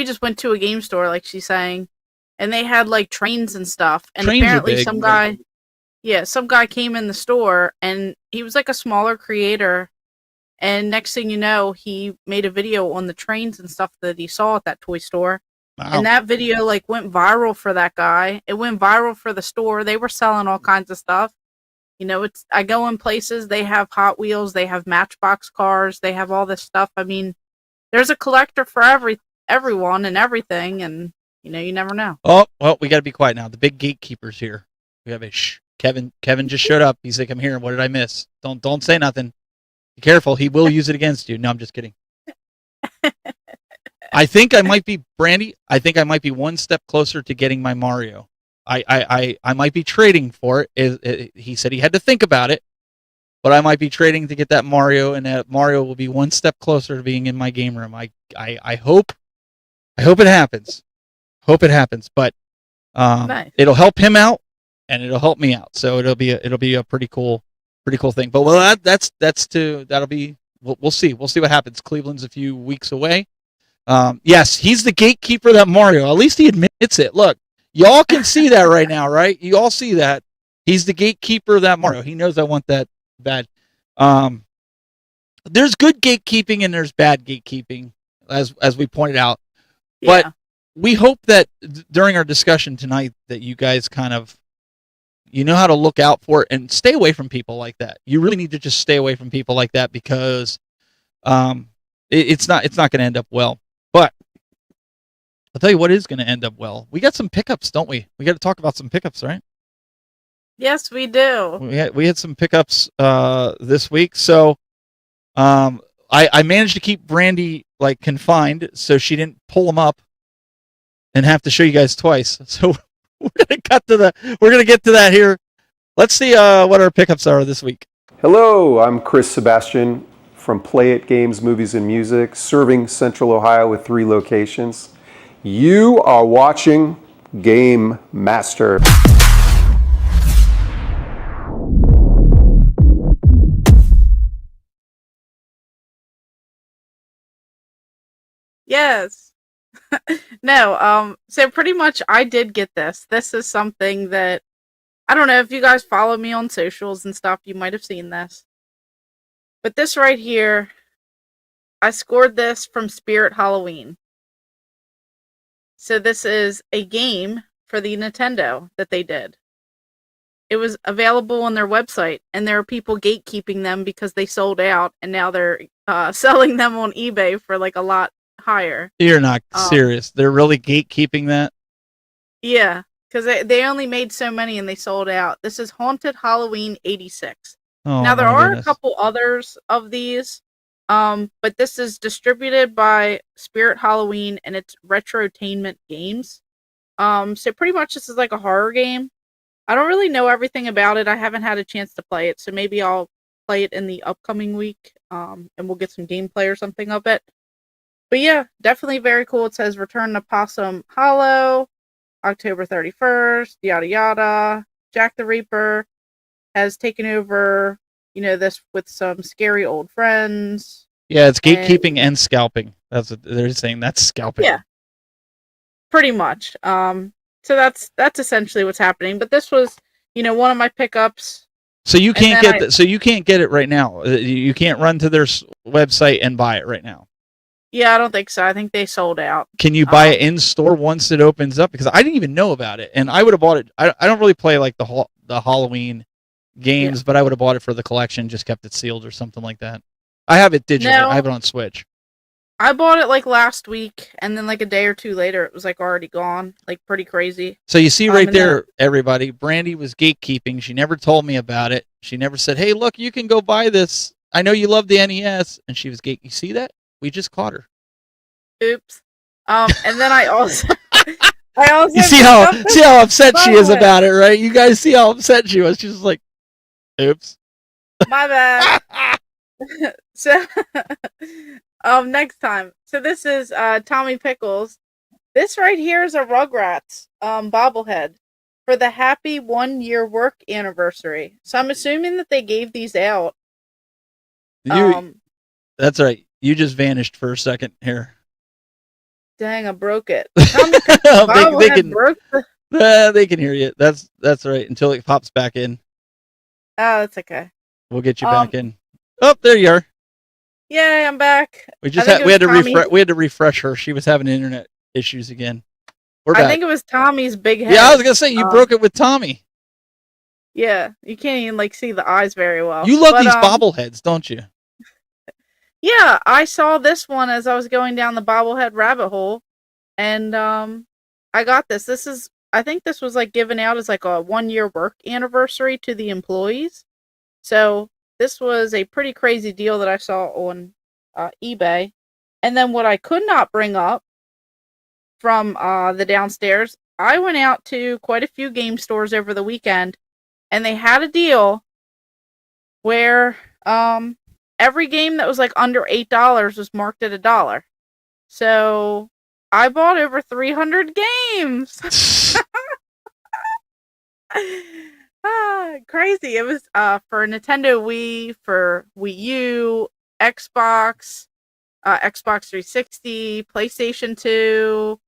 just went to a game store, like she's saying, and they had like trains and stuff. And
Trains
apparently
are big.
some guy came in the store, and he was like a smaller creator. And next thing you know, he made a video on the trains and stuff that he saw at that toy store.
Wow.
And that video like went viral for that guy. It went viral for the store. They were selling all kinds of stuff. I go in places, they have Hot Wheels, they have Matchbox cars, they have all this stuff. I mean, there's a collector for everyone and everything, and you never know.
Oh, well, we got to be quiet now. The big gatekeeper's here. We have a shh. Kevin just showed up. He's like, I'm here. What did I miss? Don't say nothing. Be careful. He will use it against you. No, I'm just kidding. I think I might be, Brandy, I think I might be one step closer to getting my Mario. I might be trading for it. He said he had to think about it, but I might be trading to get that Mario, and that Mario will be one step closer to being in my game room. I hope it happens. But
Nice.
It'll help him out, and it'll help me out. So it'll be a pretty cool thing. But we'll see. We'll see what happens. Cleveland's a few weeks away. Yes, he's the gatekeeper, that Mario. At least he admits it. Look, y'all can see that right now, right? You all see that. He's the gatekeeper of that Mario. He knows I want that bad. There's good gatekeeping and there's bad gatekeeping, as we pointed out.
Yeah.
But we hope that during our discussion tonight that you guys kind of, how to look out for it and stay away from people like that. You really need to just stay away from people like that, because it's not going to end up well. But I'll tell you what is going to end up well. We got some pickups, don't we? We got to talk about some pickups, right?
Yes, we do.
We had some pickups this week. So I managed to keep Brandy like confined, so she didn't pull them up and have to show you guys twice. So we're gonna get to that here. Let's see what our pickups are this week.
Hello, I'm Chris Sebastian from Play It Games, Movies, and Music, serving Central Ohio with 3 locations. You are watching Game Master.
Yes. No, so pretty much I did get this. This is something that, I don't know if you guys follow me on socials and stuff, you might have seen this. But this right here, I scored this from Spirit Halloween. So this is a game for the Nintendo that they did. It was available on their website, and there are people gatekeeping them because they sold out, and now they're selling them on eBay for like a lot higher.
You're not serious. They're really gatekeeping that?
Yeah, because they only made so many and they sold out. This is Haunted Halloween 86. Now, there are a couple others of these, but this is distributed by Spirit Halloween, and it's Retrotainment Games. So pretty much this is like a horror game. I don't really know everything about it. I haven't had a chance to play it, so maybe I'll play it in the upcoming week, and we'll get some gameplay or something of it. But yeah, definitely very cool. It says Return to Possum Hollow, October 31st, yada yada. Jack the Reaper has taken over, this with some scary old friends.
Yeah, it's gatekeeping and scalping. That's what they're saying. That's scalping.
Yeah, pretty much. So that's essentially what's happening. But this was, one of my pickups.
So you can't get that. So you can't get it right now. You can't run to their website and buy it right now.
Yeah, I don't think so. I think they sold out.
Can you buy it in store once it opens up? Because I didn't even know about it, and I would have bought it. I don't really play like the Halloween games, but I would have bought it for the collection. Just kept it sealed or something like that. I have it digital.
No.
I have it on Switch.
I bought it like last week, and then like a day or two later, it was like already gone. Like pretty crazy.
So you see right there, everybody, Brandy was gatekeeping. She never told me about it. She never said, "Hey, look, you can go buy this. I know you love the NES," and she was gate. You see that? We just caught her.
Oops. And then I also
you see how upset she is about it, right? You guys see how upset she was. She's just like, "Oops,
my bad." So, next time. So this is Tommy Pickles. This right here is a Rugrats bobblehead for the happy 1-year work anniversary. So I'm assuming that they gave these out.
That's right. You just vanished for a second here.
Dang, I broke it. Tommy Pickles
they can hear you. That's right. Until it pops back in.
Oh, that's okay.
We'll get you back in. Oh, there you are.
Yay, I'm back.
We had to refresh her. She was having internet issues again. We're back.
I think it was Tommy's big head.
Yeah, I was gonna say you broke it with Tommy.
Yeah, you can't even see the eyes very well.
You love these bobbleheads, don't you?
Yeah, I saw this one as I was going down the bobblehead rabbit hole, and I got this. I think this was like given out as like a 1-year work anniversary to the employees. So this was a pretty crazy deal that I saw on eBay. And then what I could not bring up from the downstairs, I went out to quite a few game stores over the weekend, and they had a deal where every game that was like under $8 was marked at $1. So I bought over 300 games. Crazy. It was for Nintendo Wii, for Wii U, Xbox, Xbox 360, PlayStation 2.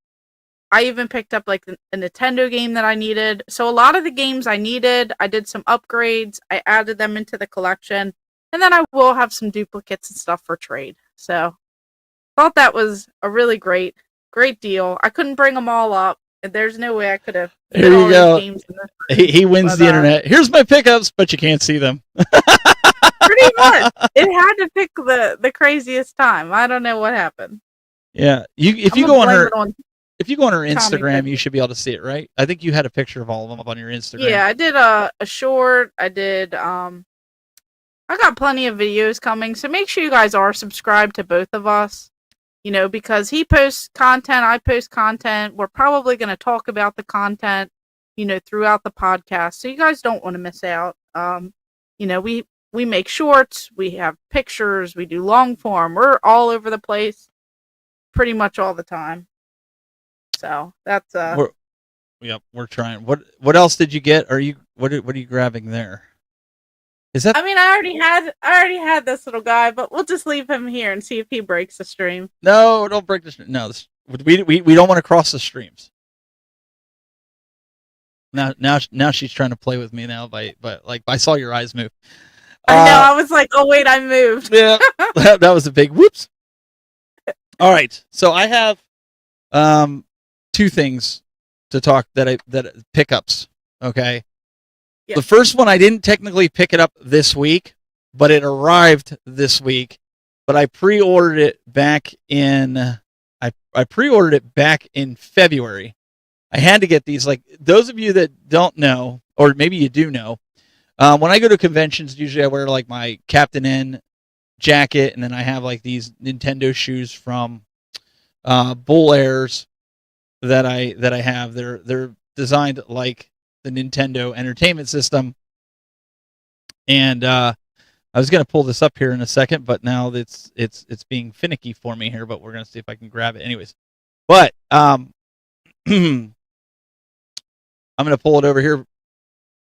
I even picked up like a Nintendo game that I needed. So a lot of the games I needed, I did some upgrades. I added them into the collection. And then I will have some duplicates and stuff for trade. So thought that was a really great deal. I couldn't bring them all up. There's no way I could have.
Here you go. He wins the internet. Here's my pickups, but you can't see them.
Pretty much. It had to pick the craziest time. I don't know what happened.
Yeah. If you go on her Instagram, you should be able to see it, right? I think you had a picture of all of them up on your Instagram.
Yeah, I did a short. I did I got plenty of videos coming, so make sure you guys are subscribed to both of us. Because he posts content, I post content. We're probably going to talk about the content, throughout the podcast. So you guys don't want to miss out. We make shorts, we have pictures, we do long form. We're all over the place pretty much all the time. So that's
we're trying. What else did you get? What are you grabbing there? Is that?
I mean, I already had this little guy, but we'll just leave him here and see if he breaks the stream.
No, don't break the stream. No, we don't want to cross the streams. Now she's trying to play with me now, but I saw your eyes move.
I know. I was like, oh wait, I moved.
Yeah, that was a big whoops. All right, so I have two things to talk that pickups. Okay. Yeah. The first one, I didn't technically pick it up this week, but it arrived this week. But I pre-ordered it back in February. I had to get these. Like those of you that don't know, or maybe you do know, when I go to conventions, usually I wear like my Captain N jacket, and then I have like these Nintendo shoes from Bull Airs that I have. They're designed like the Nintendo Entertainment System, and I was gonna pull this up here in a second, but now it's being finicky for me here. But we're gonna see if I can grab it, anyways. But I'm gonna pull it over here.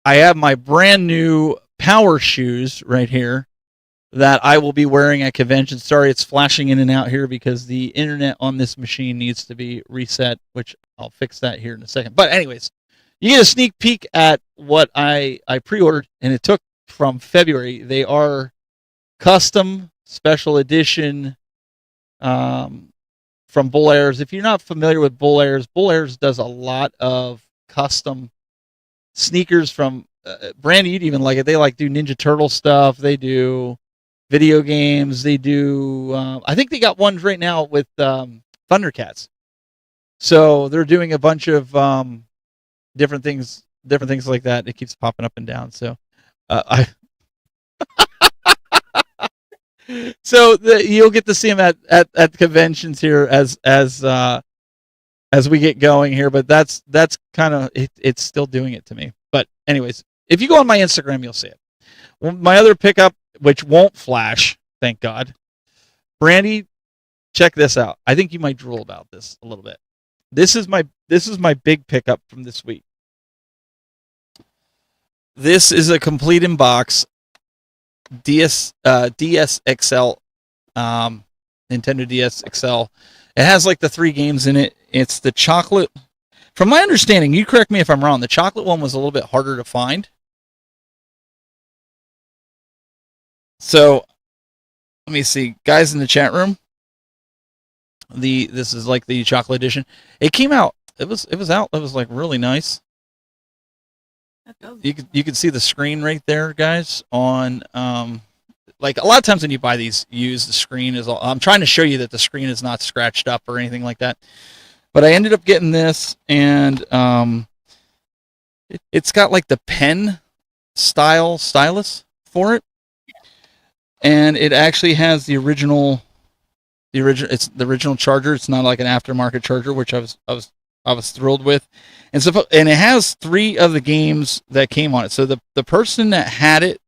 I have my brand new power shoes right here that I will be wearing at conventions. Sorry, it's flashing in and out here because the internet on this machine needs to be reset, which I'll fix that here in a second. But anyways, you get a sneak peek at what I pre-ordered, and it took from February. They are custom special edition from Bull Airs. If you're not familiar with Bull Airs does a lot of custom sneakers from Brandy. You'd even like it. They do Ninja Turtle stuff. They do video games. They do. I think they got ones right now with Thundercats. So they're doing a bunch of different things like that. It keeps popping up and down. So you'll get to see them at conventions here as we get going here. But that's kind of it's still doing it to me. But anyways, if you go on my Instagram, you'll see it. Well, my other pickup, which won't flash, thank God. Brandy, check this out. I think you might drool about this a little bit. This is my big pickup from this week. This is a complete in box DS XL, Nintendo DS XL. It has the 3 games in it. It's the chocolate. From my understanding, you correct me if I'm wrong, the chocolate one was a little bit harder to find. So, let me see, guys in the chat room. This is the chocolate edition. It came out. It was out. It was really nice. You could see the screen right there, guys. On a lot of times when you buy these used, the screen is all. I'm trying to show you that the screen is not scratched up or anything like that. But I ended up getting this, and it's got the pen style stylus for it, and it actually has the original. It's the original charger. It's not like an aftermarket charger, which I was thrilled with, and it has 3 of the games that came on it. So the person that had it,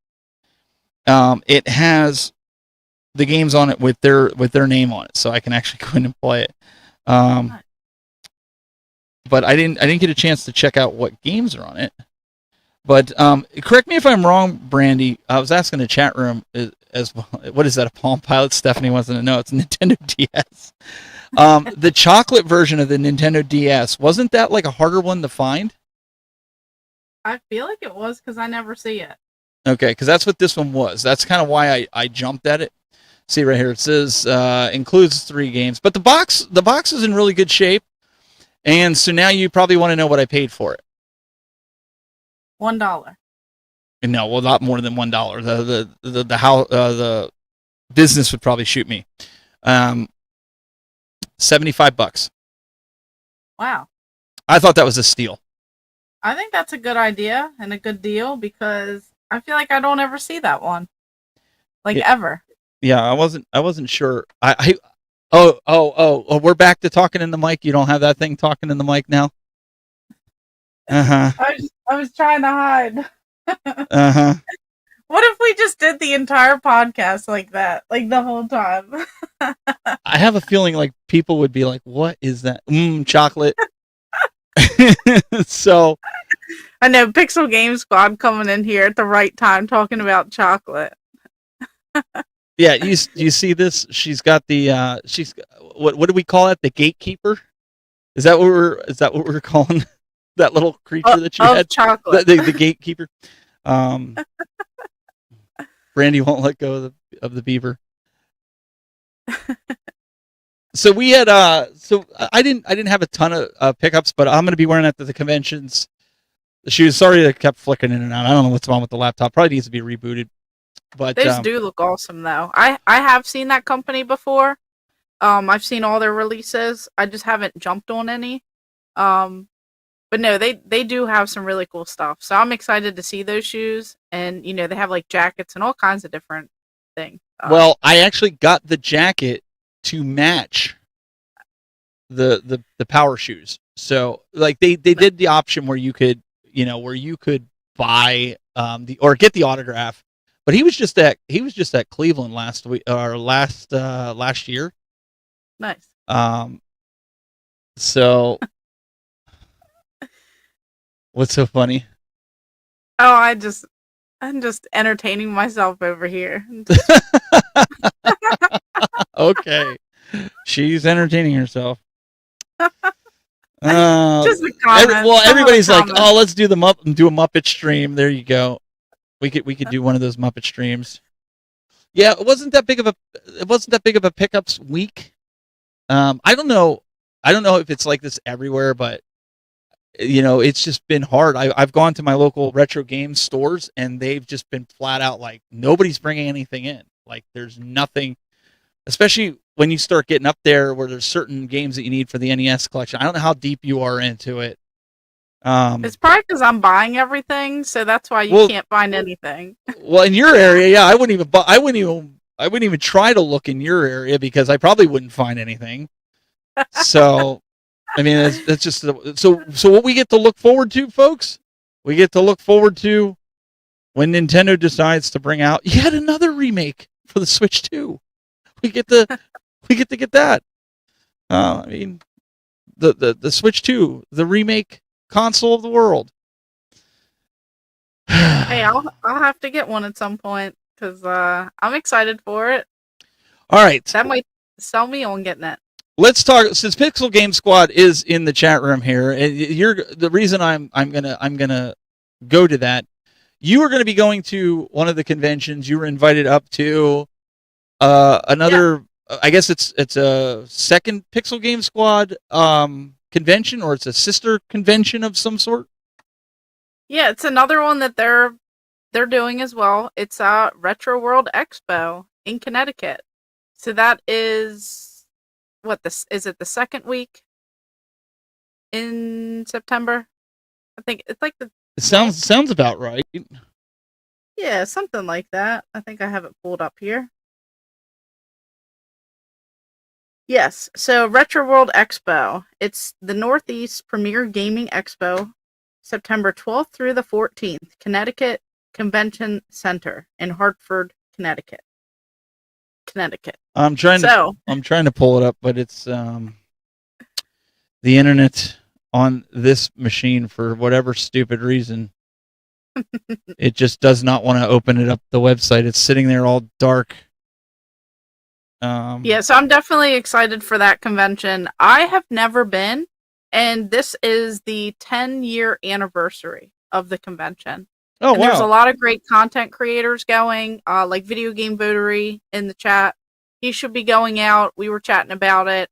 it has the games on it with their name on it, so I can actually go in and play it. But I didn't get a chance to check out what games are on it. But correct me if I'm wrong, Brandy. I was asking the chat room as well. What is that, a Palm Pilot? Stephanie wants to know. It's a Nintendo DS. The chocolate version of the Nintendo DS, wasn't that a harder one to find?
I feel like it was because I never see it.
Okay, because that's what this one was. That's kind of why I jumped at it. See right here, it says includes 3 games, but the box is in really good shape. And so now you probably want to know what I paid for it.
$1.
No, well, not more than $1. The business would probably shoot me. $75.
Wow.
I thought that was a steal.
I think that's a good idea and a good deal because I feel like I don't ever see that one, ever.
Yeah, I wasn't sure. Oh, we're back to talking in the mic. You don't have that thing talking in the mic now? Uh-huh.
I was trying to hide.
Uh-huh.
What if we just did the entire podcast like that, the whole time?
I have a feeling people would be like, what is that? Chocolate. So
I know Pixel Game Squad coming in here at the right time talking about chocolate.
Yeah, you see this? She's got the what do we call it? The gatekeeper? Is that what we're calling that little creature that you had?
Chocolate.
The gatekeeper. Brandy won't let go of the beaver. So we had so I didn't have a ton of pickups, but I'm going to be wearing it to the conventions. The shoes. Sorry, they kept flicking in and out. I don't know what's wrong with the laptop. Probably needs to be rebooted. But
they do look awesome, though. I have seen that company before. I've seen all their releases. I just haven't jumped on any. But no, they do have some really cool stuff. So I'm excited to see those shoes. And, they have jackets and all kinds of different things.
Well, I actually got the jacket to match the power shoes. So they did the option where you could, buy or get the autograph. But he was just at Cleveland last week or last year.
Nice.
So what's so funny?
Oh, I'm just entertaining myself over here.
Okay. She's entertaining herself.
Just a comment.
Everybody's like, "Oh, let's do a Muppet stream." There you go. We could do one of those Muppet streams. Yeah, it wasn't that big of a pickups week. I don't know if it's like this everywhere, but it's just been hard. I've gone to my local retro game stores and they've just been flat out like nobody's bringing anything in. Like there's nothing, especially when you start getting up there where there's certain games that you need for the NES collection. I don't know how deep you are into it.
It's probably because I'm buying everything, so that's why you can't find anything.
Well, in your area, yeah, I wouldn't even try to look in your area because I probably wouldn't find anything. So, I mean, that's just so. What we get to look forward to, folks, we get to look forward to when Nintendo decides to bring out yet another remake for the Switch 2. We get to get that. I mean, the Switch 2, the remake console of the world.
Hey, I'll have to get one at some point because I'm excited for it.
All right,
that might sell me on getting it.
Let's talk. Since Pixel Game Squad is in the chat room here, and you're the reason I'm gonna go to that. You are going to be going to one of the conventions. You were invited up to another. Yeah. I guess it's a second Pixel Game Squad convention, or it's a sister convention of some sort.
Yeah, it's another one that they're doing as well. It's Retro World Expo in Connecticut. So that is is it the second week in September? I think it's like the.
It sounds about right.
Yeah, something like that. I think I have it pulled up here. Yes, so Retro World Expo. It's the Northeast Premier Gaming Expo, September 12th through the 14th, Connecticut Convention Center in Hartford, Connecticut.
I'm trying to pull it up, but it's the internet on this machine for whatever stupid reason. It just does not want to open it up the website. It's sitting there all dark.
Yeah, so I'm definitely excited for that convention. I have never been, and this is the 10-year anniversary of the convention.
Oh,
and
wow.
There's a lot of great content creators going, like Video Game Votery in the chat. He should be going out. We were chatting about it.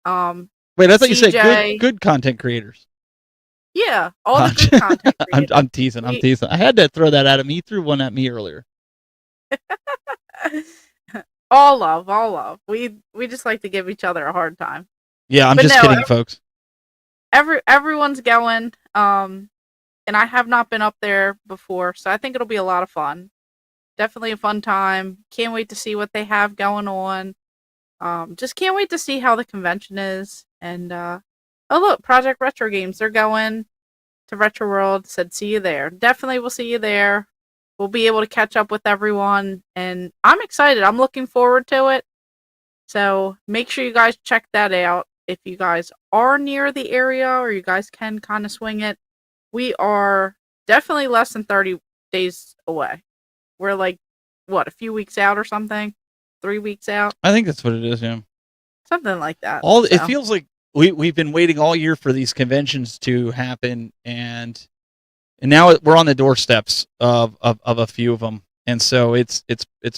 Wait, I thought you said good content creators.
Yeah, all the good content creators.
I'm teasing. I had to throw that at him. He threw one at me earlier.
All love. We just like to give each other a hard time.
Yeah, I'm just kidding, folks.
Everyone's going, and I have not been up there before, so I think it'll be a lot of fun. Definitely a fun time. Can't wait to see what they have going on. Just can't wait to see how the convention is. And oh look, Project Retro Games, they're going to Retro World. Said see you there. Definitely we'll see you there. We'll be able to catch up with everyone, and I'm excited. I'm looking forward to it. So make sure you guys check that out. If you guys are near the area or you guys can kind of swing it, we are definitely less than 30 days away. We're like, what, a few weeks out or something? 3 weeks out?
I think that's what it is, yeah.
Something like that.
It feels like we've been waiting all year for these conventions to happen, and now we're on the doorsteps of a few of them, and so it's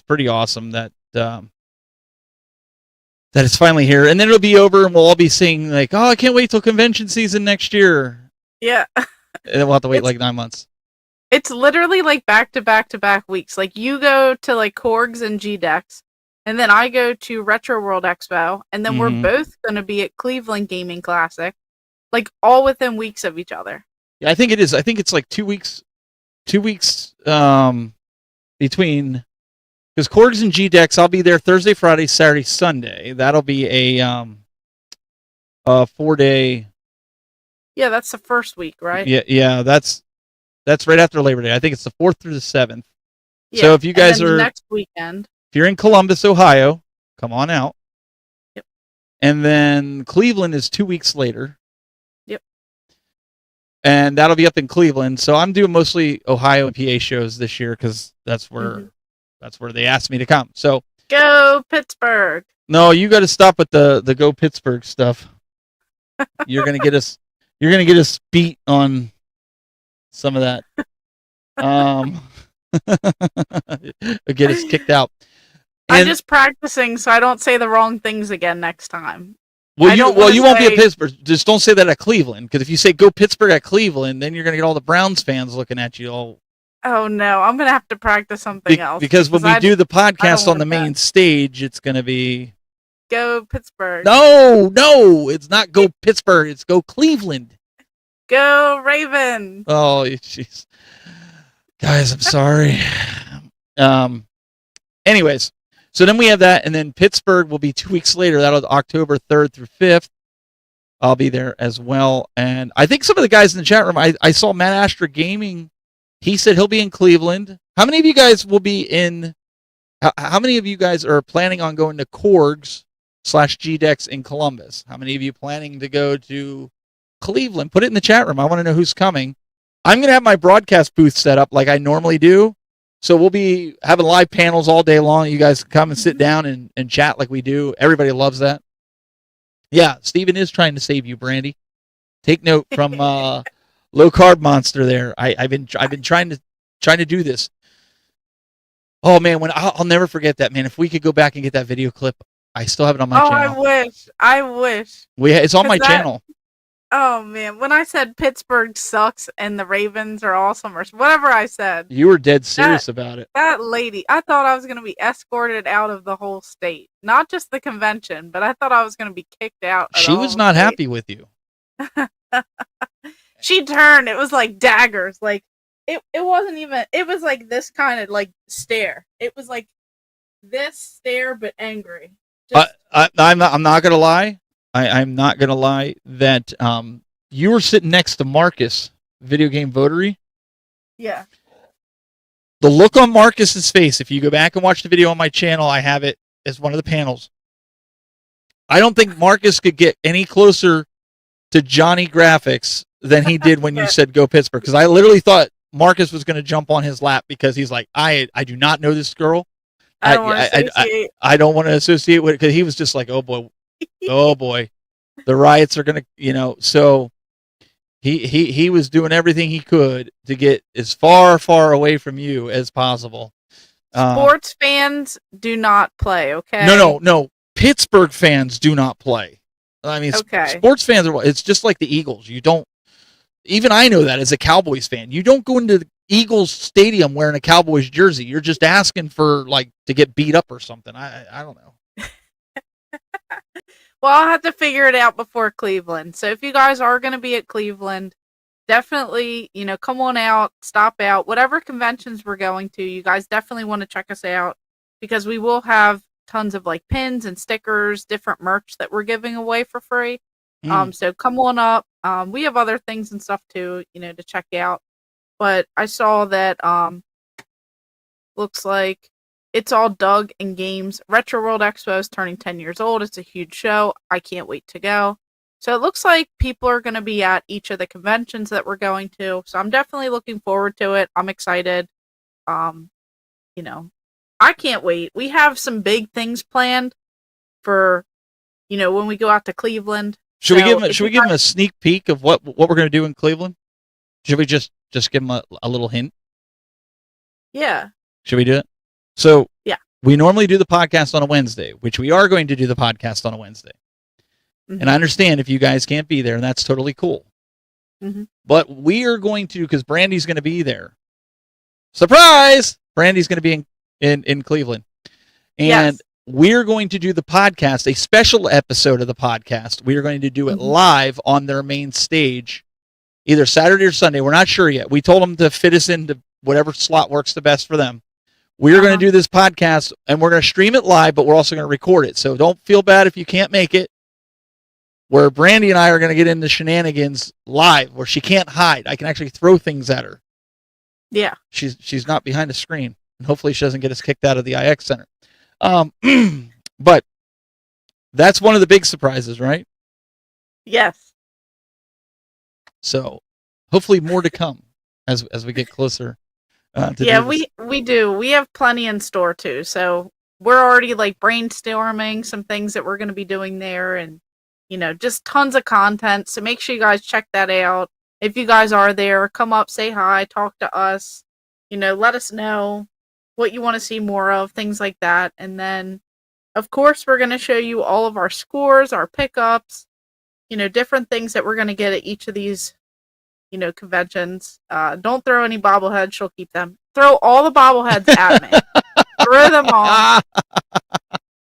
pretty awesome that it's finally here, and then it'll be over, and we'll all be saying like, "Oh, I can't wait till convention season next year."
Yeah,
and then we'll have to wait like 9 months.
It's literally like back to back to back weeks. Like you go to like Korgs and GDEX, and then I go to Retro World Expo, and then we're both going to be at Cleveland Gaming Classic, like all within weeks of each other.
Yeah, I think it is. I think it's like 2 weeks. 2 weeks between, because Korgs and GDEX, I'll be there Thursday, Friday, Saturday, Sunday. That'll be a 4-day.
Yeah, that's the first week, right?
Yeah, that's right after Labor Day. I think it's the 4th through the 7th.
Yeah,
so if you guys
and then
are
the next weekend,
if you're in Columbus, Ohio, come on out.
Yep.
And then Cleveland is 2 weeks later.
Yep.
and that'll be up in Cleveland. So I'm doing mostly Ohio and PA shows this year because that's where they asked me to come. So
go Pittsburgh.
No, you got to stop with the go Pittsburgh stuff. You're gonna get us beat on some of that. Get us kicked out.
I'm just practicing so I don't say the wrong things again next time.
Well, you won't be at Pittsburgh. Just don't say that at Cleveland, because if you say go Pittsburgh at Cleveland, then you're gonna get all the Browns fans looking at you all.
Oh no, I'm gonna have to practice something else.
Because when we do the podcast on the main stage, it's gonna be
go Pittsburgh.
No, it's not go Pittsburgh. It's go Cleveland.
Go Raven.
Oh, jeez. Guys, I'm sorry. Anyways, so then we have that, and then Pittsburgh will be 2 weeks later. That'll be October 3rd through 5th. I'll be there as well. And I think some of the guys in the chat room, I saw Matt Astra Gaming. He said he'll be in Cleveland. How many of you guys will be in? How many of you guys are planning on going to Korgs/GDEX in Columbus? How many of you planning to go to Cleveland? Put it in the chat room. I want to know who's coming. I'm going to have my broadcast booth set up like I normally do. So we'll be having live panels all day long. You guys can come and sit down and chat like we do. Everybody loves that. Yeah, Steven is trying to save you, Brandy. Take note from Low Carb Monster there. I've been trying to do this. Oh man, when I'll never forget that, man. If we could go back and get that video clip, I still have it on my channel.
I wish.
It's on my channel.
Oh man, when I said Pittsburgh sucks and the Ravens are awesome or whatever I said.
You were dead serious about it.
That lady, I thought I was going to be escorted out of the whole state. Not just the convention, but I thought I was going to be kicked out.
She was not happy with you.
She turned. It was like daggers. Like it wasn't even, it was like this kind of like stare. It was like this stare, but angry.
I'm not going to lie. I'm not going to lie that you were sitting next to Marcus, Video Game Votary.
Yeah.
The look on Marcus's face, if you go back and watch the video on my channel, I have it as one of the panels. I don't think Marcus could get any closer to Johnny Graphics than he did when you said go Pittsburgh. Because I literally thought Marcus was going to jump on his lap because he's like, I do not know this girl. I don't want to associate with it, because he was just like, oh boy, the riots are gonna, so he was doing everything he could to get as far away from you as possible.
Sports fans do not play, okay?
No. Pittsburgh fans do not play. I mean, sports fans it's just like the Eagles. You don't, even I know that as a Cowboys fan, you don't go into the Eagles stadium wearing a Cowboys jersey. You're just asking for to get beat up or something. I don't know.
Well, I'll have to figure it out before Cleveland. So if you guys are going to be at Cleveland, definitely, come on out, stop out, whatever conventions we're going to, you guys definitely want to check us out, because we will have tons of pins and stickers, different merch that we're giving away for free. So come on up. We have other things and stuff too, to check out. But I saw that looks like It's All Doug and Games. Retro World Expo is turning 10 years old. It's a huge show. I can't wait to go. So it looks like people are going to be at each of the conventions that we're going to. So I'm definitely looking forward to it. I'm excited. I can't wait. We have some big things planned for, when we go out to Cleveland.
Should we give them a sneak peek of what we're going to do in Cleveland? Should we just give them a little hint?
Yeah.
Should we do it? So
yeah,
we normally do the podcast on a Wednesday, which we are going to do the podcast on a Wednesday. Mm-hmm. And I understand if you guys can't be there, and that's totally cool.
Mm-hmm.
But we are going to, because Brandy's going to be there. Surprise! Brandy's going to be in Cleveland. And we're going to do the podcast, a special episode of the podcast. We are going to do it live on their main stage, either Saturday or Sunday. We're not sure yet. We told them to fit us into whatever slot works the best for them. We're going to do this podcast, and we're going to stream it live, but we're also going to record it. So don't feel bad if you can't make it. Where Brandy and I are going to get into shenanigans live, where she can't hide. I can actually throw things at her.
Yeah.
She's not behind a screen, and hopefully she doesn't get us kicked out of the IX Center. But that's one of the big surprises, right?
Yes.
So hopefully more to come as we get closer.
We do. We have plenty in store too. So we're already like brainstorming some things that we're going to be doing there, and just tons of content. So make sure you guys check that out. If you guys are there, come up, say hi, talk to us. Let us know what you want to see more of, things like that. And then, of course, we're going to show you all of our scores, our pickups, different things that we're going to get at each of these conventions. Don't throw any bobbleheads. She'll keep them. Throw all the bobbleheads at me. Throw them all.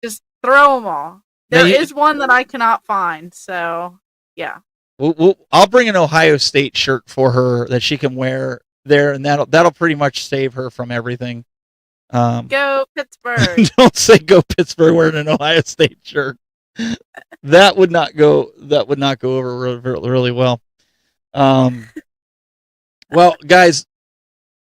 Just throw them all. There is one that I cannot find. So, yeah.
I'll bring an Ohio State shirt for her that she can wear there, and that'll pretty much save her from everything.
Go Pittsburgh.
Don't say go Pittsburgh wearing an Ohio State shirt. That would not go over really well. Well, guys,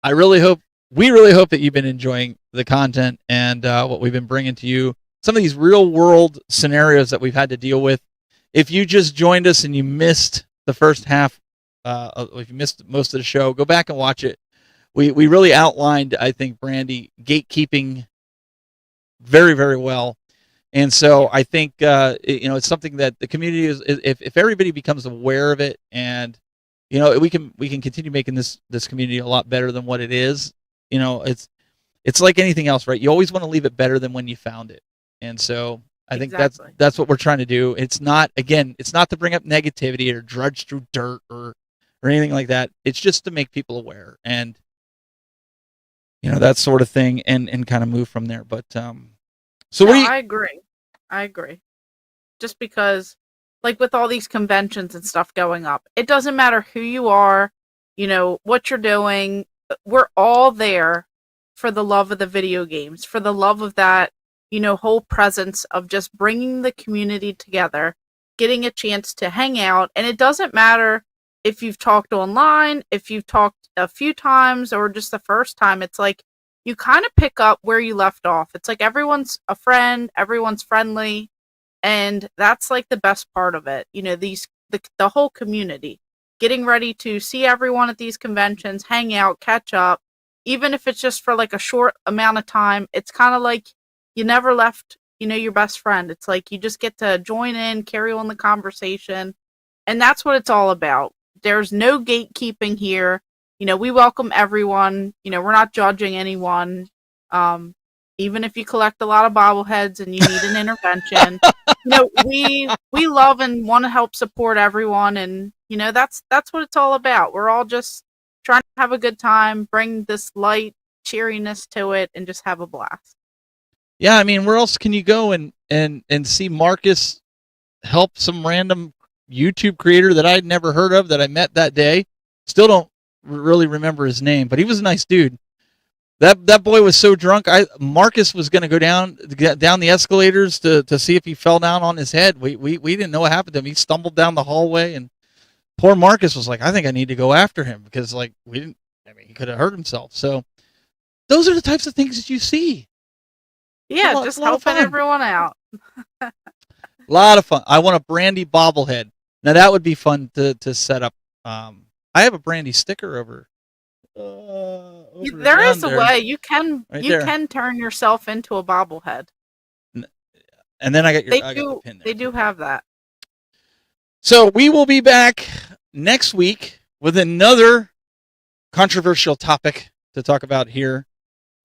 we really hope that you've been enjoying the content and what we've been bringing to you. Some of these real world scenarios that we've had to deal with. If you just joined us and you missed the first half, if you missed most of the show, go back and watch it. We really outlined, I think, Brandy, gatekeeping very, very well. And so I think it's something that the community is. If everybody becomes aware of it, and we can continue making this community a lot better than what it is. It's like anything else, right? You always want to leave it better than when you found it. And so I think that's what we're trying to do. It's not to bring up negativity or drudge through dirt or anything like that. It's just to make people aware and that sort of thing, and kind of move from there. But
I agree. Just because, like with all these conventions and stuff going up, it doesn't matter who you are, what you're doing. We're all there for the love of the video games, for the love of that, whole presence of just bringing the community together, getting a chance to hang out. And it doesn't matter if you've talked online, if you've talked a few times, or just the first time. It's like you kind of pick up where you left off. It's like everyone's a friend, everyone's friendly, and that's like the best part of it. The whole community getting ready to see everyone at these conventions, hang out, catch up, even if it's just for like a short amount of time. It's kind of like you never left, your best friend. It's like you just get to join in, carry on the conversation, and that's what it's all about. There's no gatekeeping here. We welcome everyone. We're not judging anyone. Even if you collect a lot of bobbleheads and you need an intervention, we love and want to help support everyone. And, that's what it's all about. We're all just trying to have a good time, bring this light cheeriness to it, and just have a blast.
Yeah. I mean, where else can you go and see Marcus help some random YouTube creator that I'd never heard of that I met that day? Still don't really remember his name, but he was a nice dude. That boy was so drunk. Marcus was going to go down the escalators to see if he fell down on his head. We didn't know what happened to him. He stumbled down the hallway, and poor Marcus was like, I think I need to go after him because he could have hurt himself. So those are the types of things that you see.
Yeah, just helping everyone out.
A lot of fun. I want a Brandy bobblehead. Now that would be fun to set up. I have a Brandy sticker over.
There is a way you can turn yourself into a bobblehead.
And then I got the pin there.
They do have that.
So we will be back next week with another controversial topic to talk about here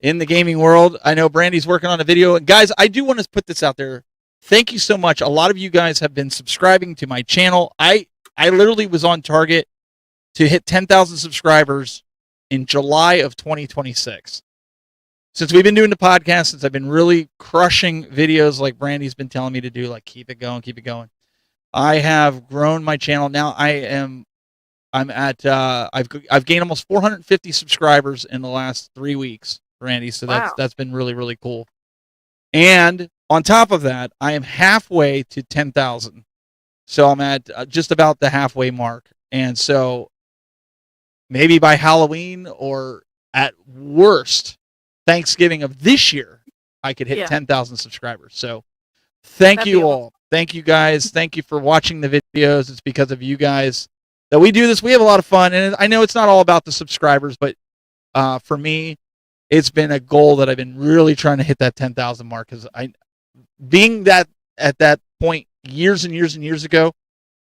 in the gaming world. I know Brandy's working on a video, and guys, I do want to put this out there. Thank you so much. A lot of you guys have been subscribing to my channel. I literally was on target to hit 10,000 subscribers in July of 2026. Since we've been doing the podcast, since I've been really crushing videos like Brandy's been telling me to do, like keep it going. I have grown my channel. Now I've gained almost 450 subscribers in the last 3 weeks, Brandy. So that's been really, really cool. And on top of that, I am halfway to 10,000. So I'm at just about the halfway mark. And so maybe by Halloween or at worst Thanksgiving of this year, I could hit 10,000 subscribers. So thank you all. Thank you guys. Thank you for watching the videos. It's because of you guys that we do this. We have a lot of fun, and I know it's not all about the subscribers, but for me, it's been a goal that I've been really trying to hit that 10,000 mark, because being that at that point years and years and years ago,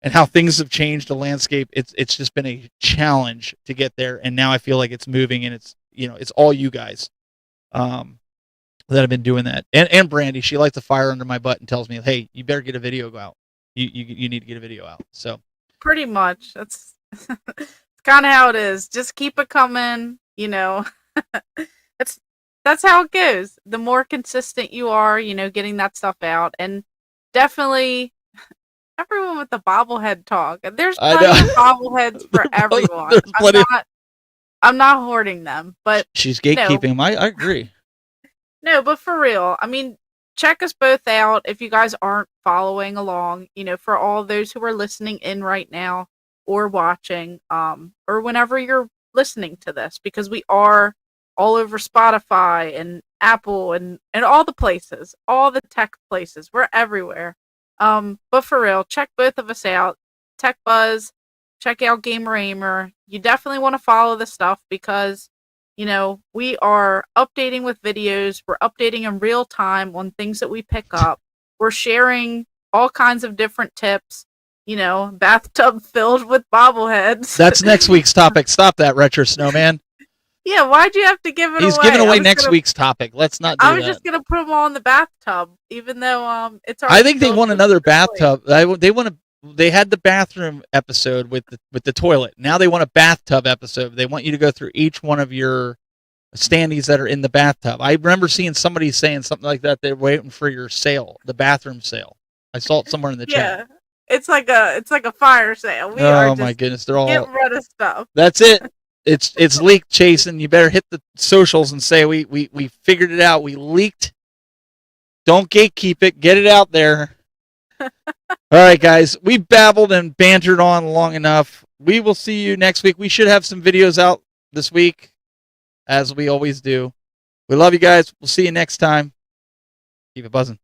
and how things have changed the landscape, it's just been a challenge to get there, and now I feel like it's moving, and it's all you guys that have been doing that, and Brandy, she likes to fire under my butt and tells me, hey, you better get a video out. You need to get a video out. So
pretty much that's kind of how it is. Just keep it coming. That's how it goes. The more consistent you are, getting that stuff out, and definitely everyone with the bobblehead talk. There's plenty of bobbleheads for everyone. I'm not hoarding them, but
she's gatekeeping. I agree.
No, but for real, I mean, check us both out if you guys aren't following along. For all those who are listening in right now or watching, or whenever you're listening to this, because we are all over Spotify and Apple and all the places, all the tech places. We're everywhere. But for real, check both of us out. Tech Buzz, check out Gamer Ahmer. You definitely want to follow the stuff, because we are updating with videos. We're updating in real time on things that we pick up. We're sharing all kinds of different tips. Bathtub filled with bobbleheads.
That's next week's topic. Stop that, Retro Snowman.
Yeah, why'd you have to give it away?
He's giving away next week's topic. Let's not do that.
I was just gonna put them all in the bathtub, even though it's.
I think they want another bathtub. They had the bathroom episode with the toilet. Now they want a bathtub episode. They want you to go through each one of your standees that are in the bathtub. I remember seeing somebody saying something like that. They're waiting for your sale, the bathroom sale. I saw it somewhere in the chat.
Yeah, it's like a fire sale.
My goodness, they're all
getting rid of stuff.
That's it. It's leaked, Jason. You better hit the socials and say we figured it out. We leaked. Don't gatekeep it. Get it out there. All right, guys. We babbled and bantered on long enough. We will see you next week. We should have some videos out this week, as we always do. We love you guys. We'll see you next time. Keep it buzzing.